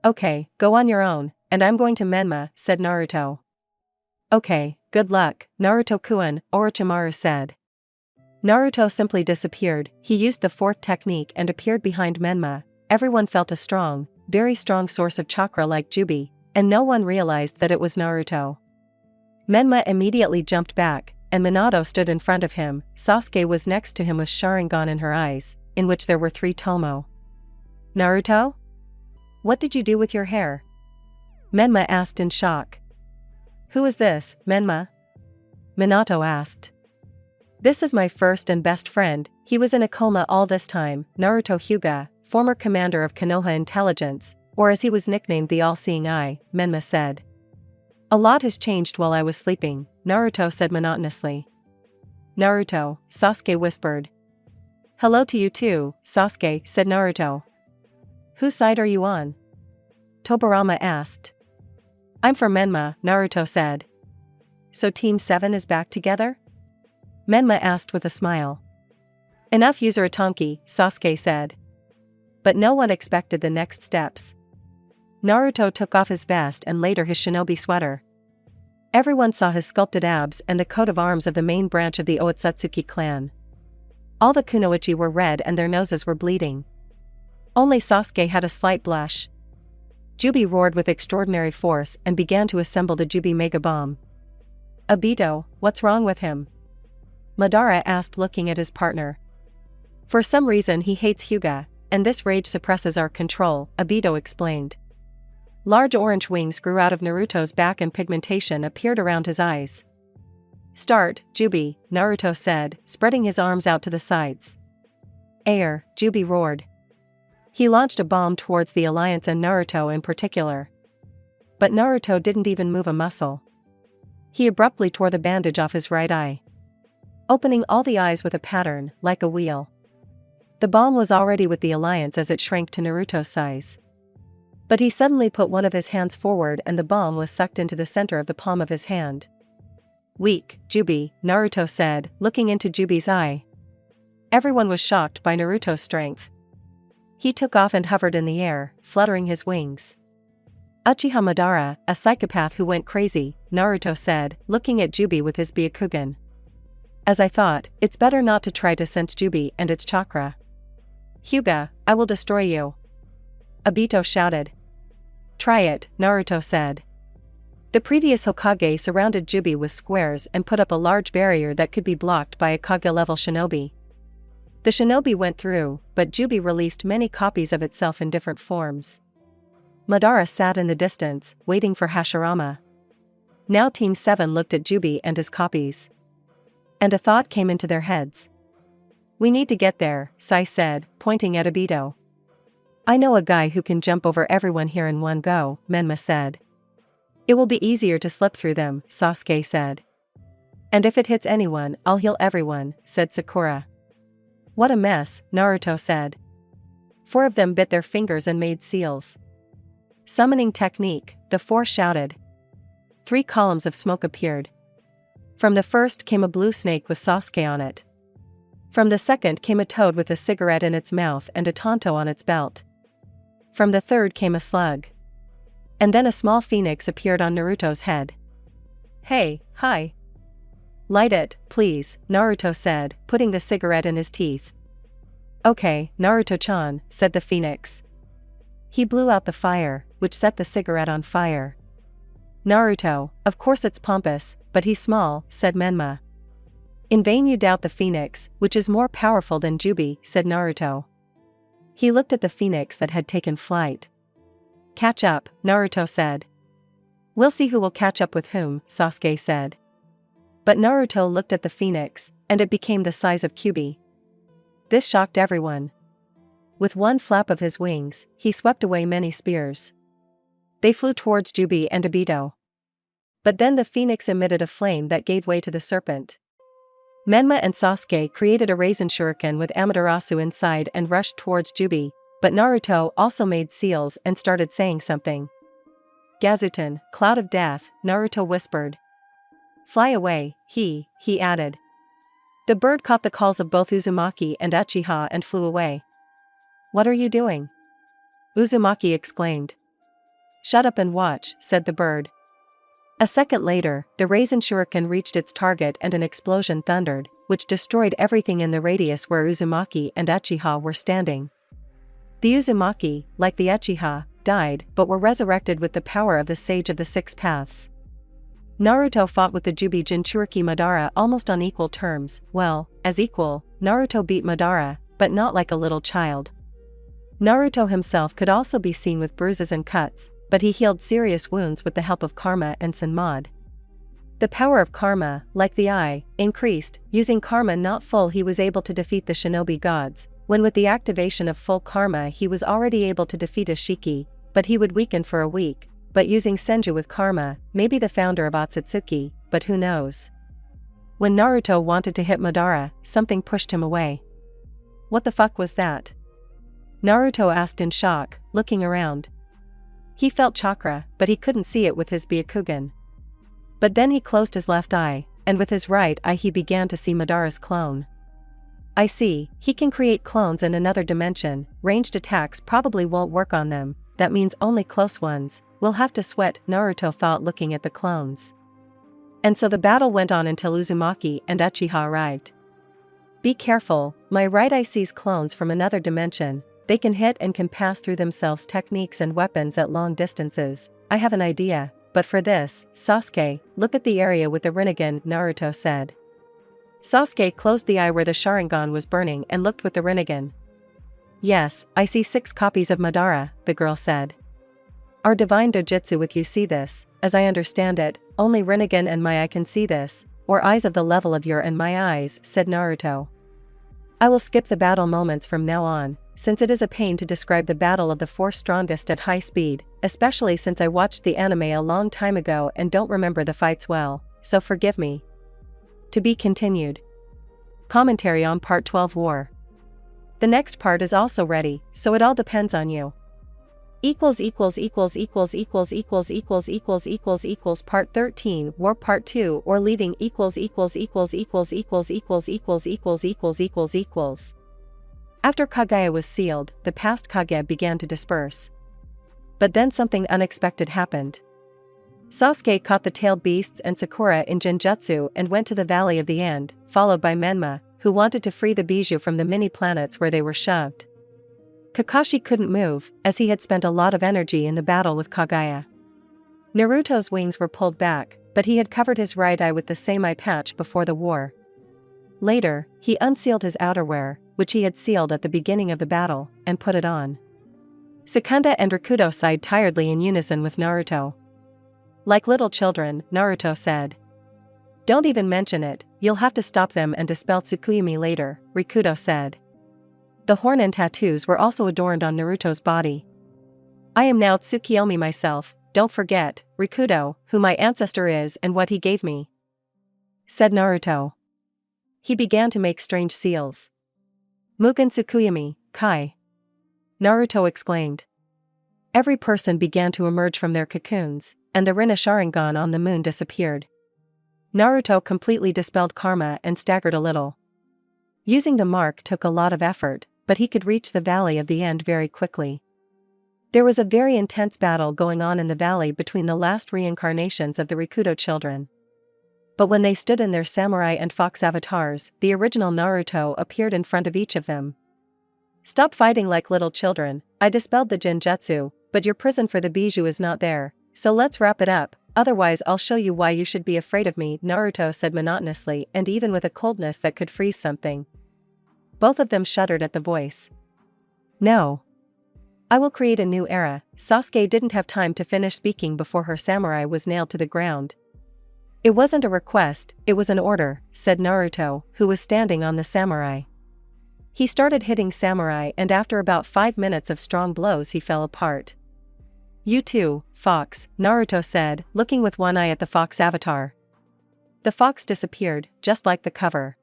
Okay, go on your own, and I'm going to Menma, said Naruto. Okay, good luck, Naruto-kun, Orochimaru said. Naruto simply disappeared, he used the 4th technique and appeared behind Menma. Everyone felt a strong, very strong source of chakra like Jubi, and no one realized that it was Naruto. Menma immediately jumped back, and Minato stood in front of him. Sasuke was next to him with Sharingan in her eyes, in which there were 3 Tomo. Naruto? What did you do with your hair? Menma asked in shock. Who is this, Menma? Minato asked. This is my first and best friend, he was in a coma all this time, Naruto Hyuga, former commander of Konoha Intelligence, or as he was nicknamed the All-Seeing Eye, Menma said. A lot has changed while I was sleeping, Naruto said monotonously. Naruto, Sasuke whispered. Hello to you too, Sasuke, said Naruto. Whose side are you on? Tobirama asked. I'm for Menma, Naruto said. So Team 7 is back together? Menma asked with a smile. Enough Uzurutanki, Sasuke said. But no one expected the next steps. Naruto took off his vest and later his shinobi sweater. Everyone saw his sculpted abs and the coat of arms of the main branch of the Otsutsuki clan. All the kunoichi were red and their noses were bleeding. Only Sasuke had a slight blush. Jubi roared with extraordinary force and began to assemble the Jubi Mega Bomb. Obito, what's wrong with him? Madara asked looking at his partner. For some reason he hates Hyuga, and this rage suppresses our control, Obito explained. Large orange wings grew out of Naruto's back and pigmentation appeared around his eyes. Start, Jubi, Naruto said, spreading his arms out to the sides. Air, Jubi roared. He launched a bomb towards the Alliance and Naruto in particular. But Naruto didn't even move a muscle. He abruptly tore the bandage off his right eye, opening all the eyes with a pattern, like a wheel. The bomb was already with the Alliance as it shrank to Naruto's size. But he suddenly put one of his hands forward and the bomb was sucked into the center of the palm of his hand. Weak, Jubi, Naruto said, looking into Jubi's eye. Everyone was shocked by Naruto's strength. He took off and hovered in the air, fluttering his wings. Uchiha Madara, a psychopath who went crazy, Naruto said, looking at Jubi with his Byakugan. As I thought, it's better not to try to sense Jubi and its chakra. Hyuga, I will destroy you. Obito shouted. Try it, Naruto said. The previous Hokage surrounded Jubi with squares and put up a large barrier that could be blocked by a Kage-level shinobi. The shinobi went through, but Jubi released many copies of itself in different forms. Madara sat in the distance, waiting for Hashirama. Now Team 7 looked at Jubi and his copies. And a thought came into their heads. We need to get there, Sai said, pointing at Obito. I know a guy who can jump over everyone here in one go, Menma said. It will be easier to slip through them, Sasuke said. And if it hits anyone, I'll heal everyone, said Sakura. What a mess, Naruto said. 4 of them bit their fingers and made seals. Summoning technique, the 4 shouted. 3 columns of smoke appeared. From the first came a blue snake with Sasuke on it. From the second came a toad with a cigarette in its mouth and a tonto on its belt. From the third came a slug. And then a small phoenix appeared on Naruto's head. Hey, hi. Light it, please, Naruto said, putting the cigarette in his teeth. Okay, Naruto-chan, said the phoenix. He blew out the fire, which set the cigarette on fire. Naruto, of course it's pompous, but he's small, said Menma. In vain you doubt the phoenix, which is more powerful than Jubi, said Naruto. He looked at the phoenix that had taken flight. Catch up, Naruto said. We'll see who will catch up with whom, Sasuke said. But Naruto looked at the phoenix, and it became the size of Kyuubi. This shocked everyone. With one flap of his wings, he swept away many spears. They flew towards Jubi and Obito. But then the phoenix emitted a flame that gave way to the serpent. Menma and Sasuke created a Raisin Shuriken with Amaterasu inside and rushed towards Jubi, but Naruto also made seals and started saying something. Gazuten, cloud of death, Naruto whispered. Fly away, he added. The bird caught the calls of both Uzumaki and Uchiha and flew away. What are you doing? Uzumaki exclaimed. Shut up and watch, said the bird. A second later, the Raisin Shuriken reached its target and an explosion thundered, which destroyed everything in the radius where Uzumaki and Uchiha were standing. The Uzumaki, like the Uchiha, died but were resurrected with the power of the Sage of the Six Paths. Naruto fought with the Jubi Jinchuriki Madara almost on equal terms. Well, as equal, Naruto beat Madara, but not like a little child. Naruto himself could also be seen with bruises and cuts, but he healed serious wounds with the help of karma and Senmod. The power of karma, like the eye, increased. Using karma not full, he was able to defeat the shinobi gods, when with the activation of full karma he was already able to defeat Ashiki, but he would weaken for a week. But using Senju with karma, maybe the founder of Otsutsuki, but who knows. When Naruto wanted to hit Madara, something pushed him away. What the fuck was that? Naruto asked in shock, looking around. He felt chakra, but he couldn't see it with his Byakugan. But then he closed his left eye, and with his right eye he began to see Madara's clone. I see, he can create clones in another dimension. Ranged attacks probably won't work on them, that means only close ones. We'll have to sweat, Naruto thought looking at the clones. And so the battle went on until Uzumaki and Uchiha arrived. Be careful, my right eye sees clones from another dimension. They can hit and can pass through themselves techniques and weapons at long distances. I have an idea, but for this, Sasuke, look at the area with the Rinnegan, Naruto said. Sasuke closed the eye where the Sharingan was burning and looked with the Rinnegan. Yes, I see 6 copies of Madara, the girl said. Our divine dojutsu with you see this, as I understand it, only Rinnegan and my eye can see this, or eyes of the level of your and my eyes, said Naruto. I will skip the battle moments from now on, since it is a pain to describe the battle of the 4 strongest at high speed, especially since I watched the anime a long time ago and don't remember the fights well, so forgive me. To be continued. Commentary on Part 12 War. The next part is also ready, so it all depends on you. Part 13 War Part 2 or leaving After Kaguya was sealed, the past Kage began to disperse. But then something unexpected happened. Sasuke caught the tailed beasts and Sakura in Genjutsu and went to the Valley of the End, followed by Menma, who wanted to free the Bijou from the mini-planets where they were shoved. Kakashi couldn't move, as he had spent a lot of energy in the battle with Kaguya. Naruto's wings were pulled back, but he had covered his right eye with the same eye patch before the war. Later, he unsealed his outerwear, which he had sealed at the beginning of the battle, and put it on. Sukunda and Rikudo sighed tiredly in unison with Naruto. Like little children, Naruto said. Don't even mention it, you'll have to stop them and dispel Tsukuyomi later, Rikudo said. The horn and tattoos were also adorned on Naruto's body. I am now Tsukuyomi myself, don't forget, Rikudo, who my ancestor is and what he gave me, said Naruto. He began to make strange seals. Mugen Tsukuyomi, Kai. Naruto exclaimed. Every person began to emerge from their cocoons, and the Rinna Sharingan on the moon disappeared. Naruto completely dispelled karma and staggered a little. Using the mark took a lot of effort, but he could reach the Valley of the End very quickly. There was a very intense battle going on in the valley between the last reincarnations of the Rikudo children. But when they stood in their samurai and fox avatars, the original Naruto appeared in front of each of them. Stop fighting like little children, I dispelled the Genjutsu, but your prison for the Bijou is not there, so let's wrap it up, otherwise I'll show you why you should be afraid of me, Naruto said monotonously and even with a coldness that could freeze something. Both of them shuddered at the voice. No. I will create a new era. Sasuke didn't have time to finish speaking before her samurai was nailed to the ground. It wasn't a request, it was an order, said Naruto, who was standing on the samurai. He started hitting samurai and after about 5 minutes of strong blows he fell apart. You too, fox, Naruto said, looking with one eye at the fox avatar. The fox disappeared, just like the cover.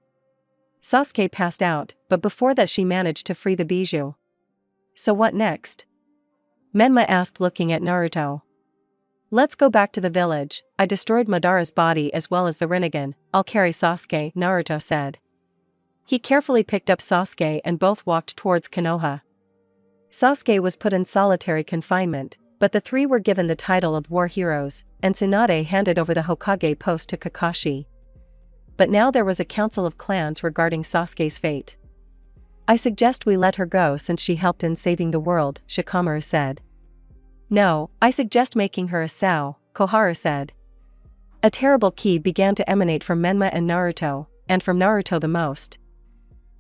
Sasuke passed out, but before that she managed to free the Bijou. So what next? Menma asked looking at Naruto. Let's go back to the village, I destroyed Madara's body as well as the Rinnegan, I'll carry Sasuke, Naruto said. He carefully picked up Sasuke and both walked towards Konoha. Sasuke was put in solitary confinement, but the three were given the title of war heroes, and Tsunade handed over the Hokage post to Kakashi. But now there was a council of clans regarding Sasuke's fate. I suggest we let her go since she helped in saving the world, Shikamaru said. No, I suggest making her a Sao, Koharu said. A terrible ki began to emanate from Menma and Naruto, and from Naruto the most.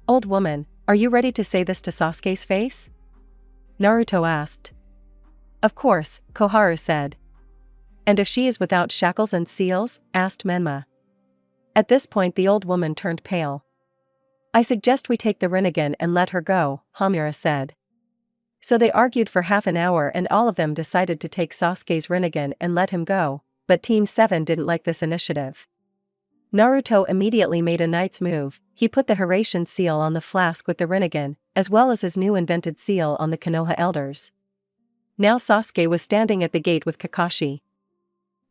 Old woman, are you ready to say this to Sasuke's face? Naruto asked. Of course, Koharu said. And if she is without shackles and seals? Asked Menma. At this point the old woman turned pale. I suggest we take the Rinnegan and let her go, Hamura said. So they argued for half an hour and all of them decided to take Sasuke's Rinnegan and let him go, but Team 7 didn't like this initiative. Naruto immediately made a knight's move, he put the Hiraishin seal on the flask with the Rinnegan, as well as his new invented seal on the Konoha elders. Now Sasuke was standing at the gate with Kakashi.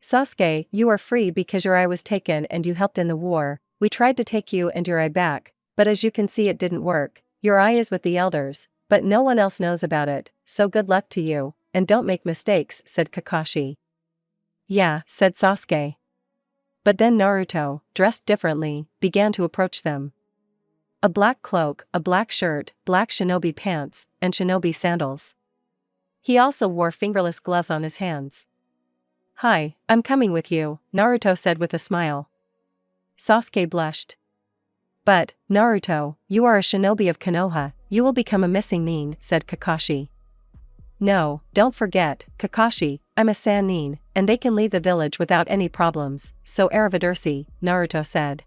Sasuke, you are free because your eye was taken and you helped in the war, we tried to take you and your eye back, but as you can see it didn't work, your eye is with the elders, but no one else knows about it, so good luck to you, and don't make mistakes, said Kakashi. Yeah, said Sasuke. But then Naruto, dressed differently, began to approach them. A black cloak, a black shirt, black shinobi pants, and shinobi sandals. He also wore fingerless gloves on his hands. Hi, I'm coming with you, Naruto said with a smile. Sasuke blushed. But, Naruto, you are a shinobi of Konoha, you will become a missing nin, said Kakashi. No, don't forget, Kakashi, I'm a Sannin, and they can leave the village without any problems, so arrivederci, Naruto said.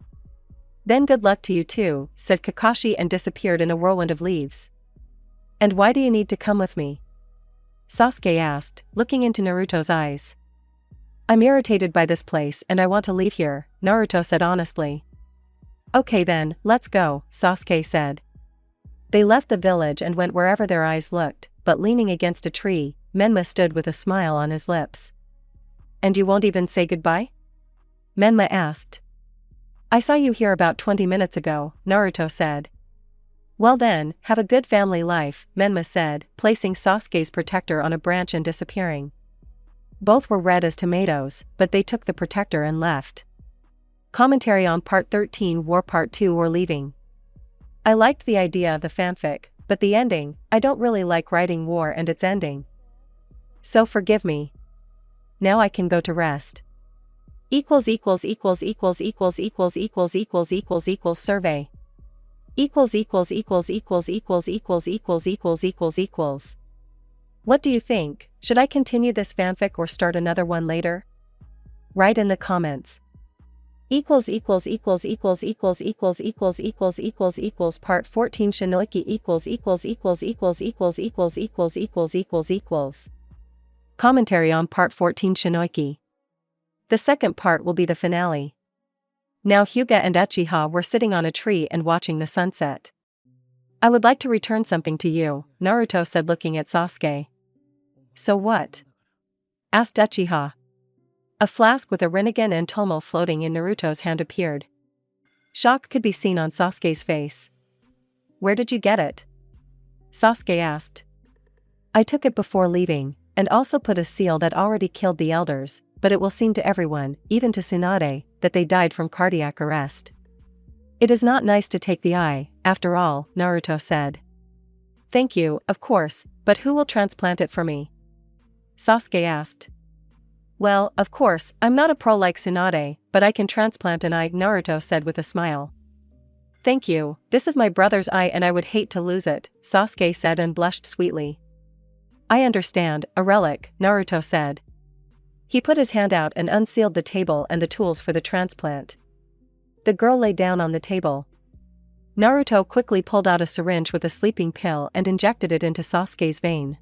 Then good luck to you too, said Kakashi and disappeared in a whirlwind of leaves. And why do you need to come with me? Sasuke asked, looking into Naruto's eyes. I'm irritated by this place and I want to leave here, Naruto said honestly. Okay then, let's go, Sasuke said. They left the village and went wherever their eyes looked, but leaning against a tree, Menma stood with a smile on his lips. "And you won't even say goodbye?" Menma asked. "I saw you here about 20 minutes ago," Naruto said. "Well then, have a good family life," Menma said, placing Sasuke's protector on a branch and disappearing. Both were red as tomatoes, but they took the protector and left. Commentary on Part 13 War Part 2 or Leaving. I liked the idea of the fanfic, but the ending, I don't really like writing war and its ending. So forgive me. Now I can go to rest. Survey. What do you think? Should I continue this fanfic or start another one later? Write in the comments. Part 14 Shinoiki Commentary on Part 14 Shinoiki. The second part will be the finale. Now Hyuga and Uchiha were sitting on a tree and watching the sunset. "I would like to return something to you," Naruto said looking at Sasuke. "So what?" asked Uchiha. A flask with a Rinnegan and Tomo floating in Naruto's hand appeared. Shock could be seen on Sasuke's face. "Where did you get it?" Sasuke asked. "I took it before leaving, and also put a seal that already killed the elders, but it will seem to everyone, even to Tsunade, that they died from cardiac arrest. It is not nice to take the eye, after all," Naruto said. "Thank you, of course, but who will transplant it for me?" Sasuke asked. "Well, of course, I'm not a pro like Tsunade, but I can transplant an eye," Naruto said with a smile. "Thank you, this is my brother's eye and I would hate to lose it," Sasuke said and blushed sweetly. "I understand, a relic," Naruto said. He put his hand out and unsealed the table and the tools for the transplant. The girl lay down on the table. Naruto quickly pulled out a syringe with a sleeping pill and injected it into Sasuke's vein.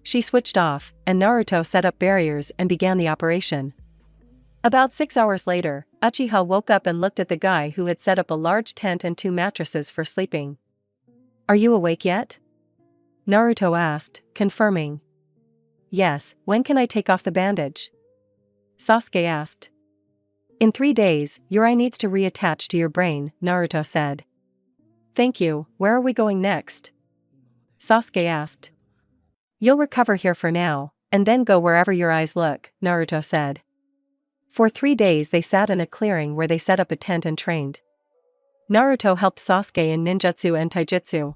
She switched off, and Naruto set up barriers and began the operation. About 6 hours later, Uchiha woke up and looked at the guy who had set up a large tent and 2 mattresses for sleeping. "Are you awake yet?" Naruto asked, confirming. "Yes, when can I take off the bandage?" Sasuke asked. "In 3 days, your eye needs to reattach to your brain," Naruto said. "Thank you, where are we going next?" Sasuke asked. "You'll recover here for now, and then go wherever your eyes look," Naruto said. For 3 days they sat in a clearing where they set up a tent and trained. Naruto helped Sasuke in ninjutsu and taijutsu.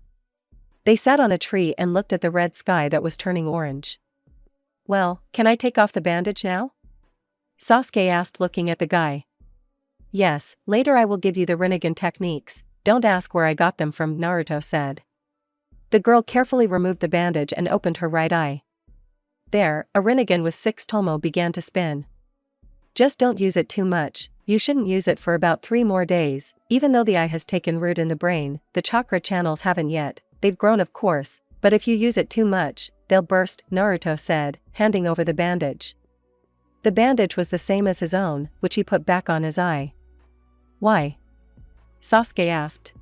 They sat on a tree and looked at the red sky that was turning orange. "Well, can I take off the bandage now?" Sasuke asked looking at the guy. "Yes, later I will give you the Rinnegan techniques, don't ask where I got them from," Naruto said. The girl carefully removed the bandage and opened her right eye. There, a Rinnegan with 6 Tomo began to spin. "Just don't use it too much, you shouldn't use it for about 3 more days, even though the eye has taken root in the brain, the chakra channels haven't yet, they've grown of course, but if you use it too much, they'll burst," Naruto said, handing over the bandage. The bandage was the same as his own, which he put back on his eye. "Why?" Sasuke asked.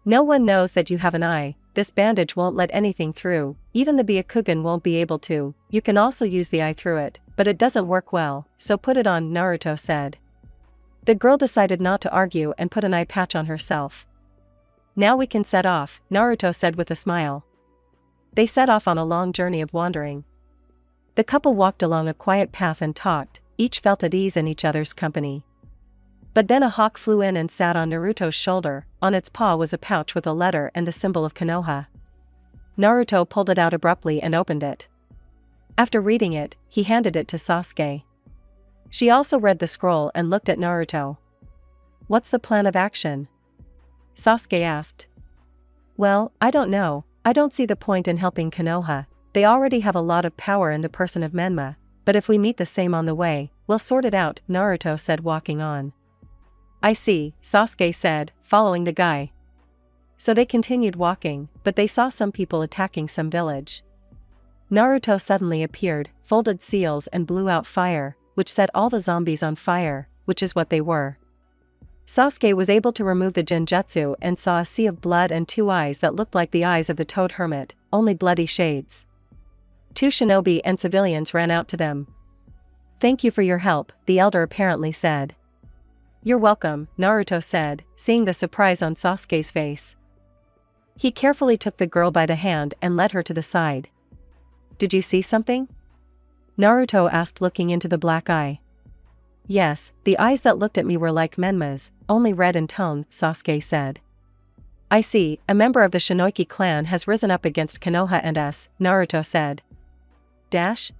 "No one knows that you have an eye, this bandage won't let anything through, even the Byakugan won't be able to, you can also use the eye through it, but it doesn't work well, so put it on," Naruto said. The girl decided not to argue and put an eye patch on herself. "Now we can set off," Naruto said with a smile. They set off on a long journey of wandering. The couple walked along a quiet path and talked, each felt at ease in each other's company. But then a hawk flew in and sat on Naruto's shoulder, on its paw was a pouch with a letter and the symbol of Konoha. Naruto pulled it out abruptly and opened it. After reading it, he handed it to Sasuke. She also read the scroll and looked at Naruto. "What's the plan of action?" Sasuke asked. "Well, I don't know, I don't see the point in helping Konoha, they already have a lot of power in the person of Menma, but if we meet the same on the way, we'll sort it out," Naruto said walking on. "I see," Sasuke said, following the guy. So they continued walking, but they saw some people attacking some village. Naruto suddenly appeared, folded seals and blew out fire, which set all the zombies on fire, which is what they were. Sasuke was able to remove the genjutsu and saw a sea of blood and two eyes that looked like the eyes of the Toad Hermit, only bloody shades. Two shinobi and civilians ran out to them. "Thank you for your help," the elder apparently said. "You're welcome," Naruto said, seeing the surprise on Sasuke's face. He carefully took the girl by the hand and led her to the side. "Did you see something?" Naruto asked, looking into the black eye. "Yes, the eyes that looked at me were like Menma's, only red in tone," Sasuke said. "I see, a member of the Shinoiki clan has risen up against Konoha and us," Naruto said. Dash?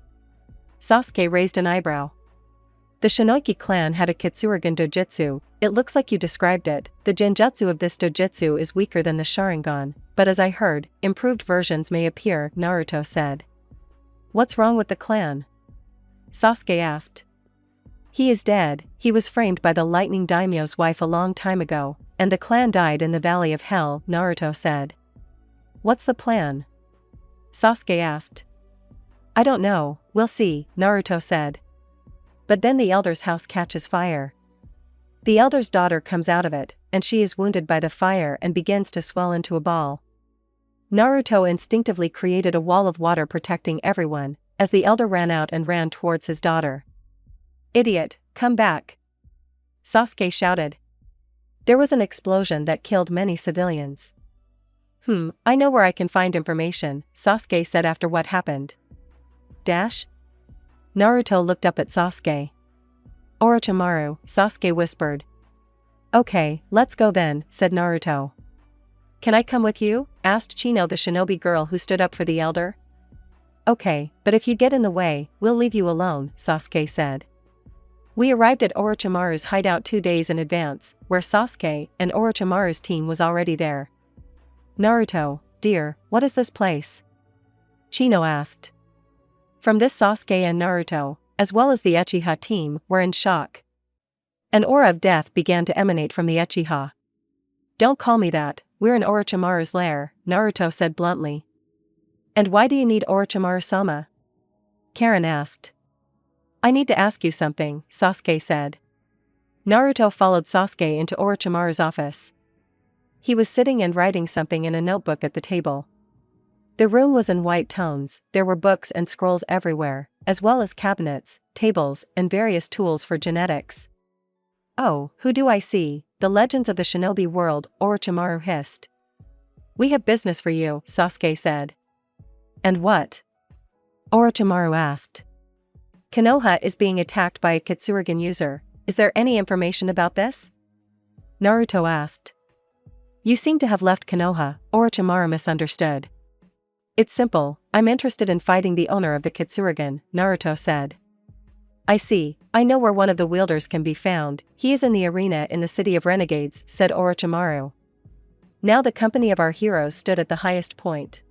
Sasuke raised an eyebrow. "The Shinoiki clan had a Kitsurugan dojutsu, it looks like you described it. The genjutsu of this dojutsu is weaker than the Sharingan, but as I heard, improved versions may appear," Naruto said. "What's wrong with the clan?" Sasuke asked. "He is dead. He was framed by the lightning daimyo's wife a long time ago, and the clan died in the Valley of Hell," Naruto said. "What's the plan?" Sasuke asked. "I don't know, we'll see," Naruto said. But then the elder's house catches fire. The elder's daughter comes out of it, and she is wounded by the fire and begins to swell into a ball. Naruto instinctively created a wall of water protecting everyone, as the elder ran out and ran towards his daughter. "Idiot, come back!" Sasuke shouted. There was an explosion that killed many civilians. I know where I can find information," Sasuke said after what happened. Dash? Naruto looked up at Sasuke. "Orochimaru," Sasuke whispered. "Okay, let's go then," said Naruto. "Can I come with you?" asked Chino, the shinobi girl who stood up for the elder. "Okay, but if you get in the way, we'll leave you alone," Sasuke said. We arrived at Orochimaru's hideout 2 days in advance, where Sasuke and Orochimaru's team was already there. "Naruto, dear, what is this place?" Chino asked. From this, Sasuke and Naruto, as well as the Uchiha team, were in shock. An aura of death began to emanate from the Uchiha. "Don't call me that, we're in Orochimaru's lair," Naruto said bluntly. "And why do you need Orochimaru-sama?" Karen asked. "I need to ask you something," Sasuke said. Naruto followed Sasuke into Orochimaru's office. He was sitting and writing something in a notebook at the table. The room was in white tones, there were books and scrolls everywhere, as well as cabinets, tables, and various tools for genetics. "Oh, who do I see? The legends of the shinobi world," Orochimaru hissed. "We have business for you," Sasuke said. "And what?" Orochimaru asked. "Konoha is being attacked by a Kitsurugan user. Is there any information about this?" Naruto asked. "You seem to have left Konoha," Orochimaru misunderstood. "It's simple, I'm interested in fighting the owner of the Kitsurugan," Naruto said. "I see, I know where one of the wielders can be found, he is in the arena in the city of renegades," said Orochimaru. Now the company of our heroes stood at the highest point.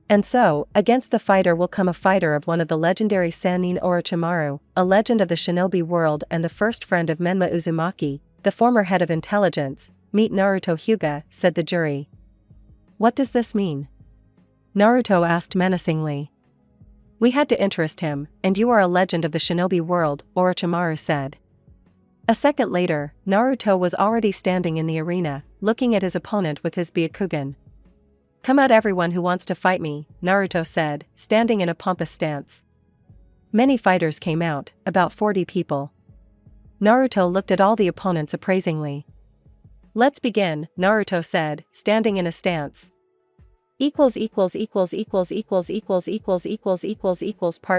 And so, against the fighter will come a fighter of one of the legendary Sannin Orochimaru, a legend of the shinobi world and the first friend of Menma Uzumaki, the former head of intelligence. "Meet Naruto Hyuga," said the jury. "What does this mean?" Naruto asked menacingly. "We had to interest him, and you are a legend of the shinobi world," Orochimaru said. A second later, Naruto was already standing in the arena, looking at his opponent with his Byakugan. "Come out everyone who wants to fight me," Naruto said, standing in a pompous stance. Many fighters came out, about 40 people. Naruto looked at all the opponents appraisingly. "Let's begin," Naruto said, standing in a stance. Part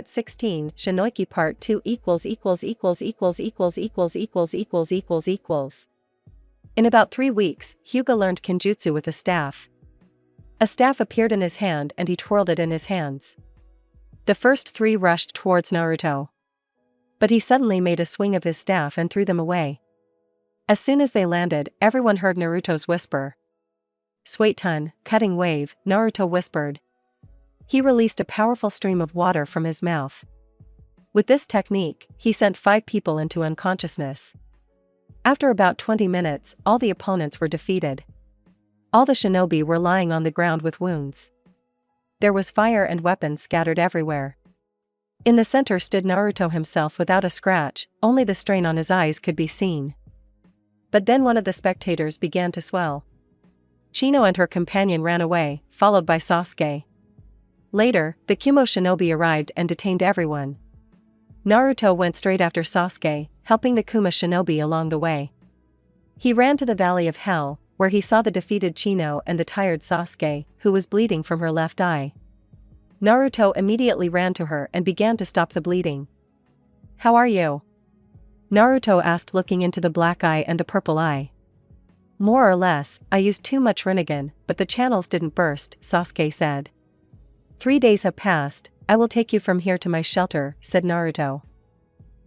16 Shinoiki Part 2 In about 3 weeks, Hyuga learned Kenjutsu with a staff. A staff appeared in his hand and he twirled it in his hands. The first 3 rushed towards Naruto. But he suddenly made a swing of his staff and threw them away. As soon as they landed, everyone heard Naruto's whisper. "Suiton, cutting wave," Naruto whispered. He released a powerful stream of water from his mouth. With this technique, he sent 5 people into unconsciousness. After about 20 minutes, all the opponents were defeated. All the shinobi were lying on the ground with wounds. There was fire and weapons scattered everywhere. In the center stood Naruto himself without a scratch, only the strain on his eyes could be seen. But then one of the spectators began to swell. Chino and her companion ran away, followed by Sasuke. Later, the Kumo shinobi arrived and detained everyone. Naruto went straight after Sasuke, helping the Kuma shinobi along the way. He ran to the Valley of Hell, where he saw the defeated Chino and the tired Sasuke, who was bleeding from her left eye. Naruto immediately ran to her and began to stop the bleeding. "How are you?" Naruto asked, looking into the black eye and the purple eye. "More or less, I used too much Rinnegan, but the channels didn't burst," Sasuke said. 3 days have passed, I will take you from here to my shelter," said Naruto.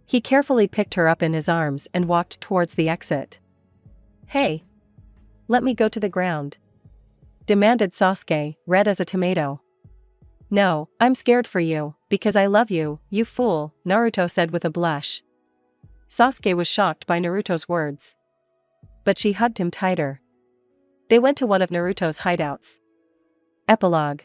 He carefully picked her up in his arms and walked towards the exit. "Hey! Let me go to the ground," demanded Sasuke, red as a tomato. "No, I'm scared for you, because I love you, you fool," Naruto said with a blush. Sasuke was shocked by Naruto's words. But she hugged him tighter. They went to one of Naruto's hideouts. Epilogue.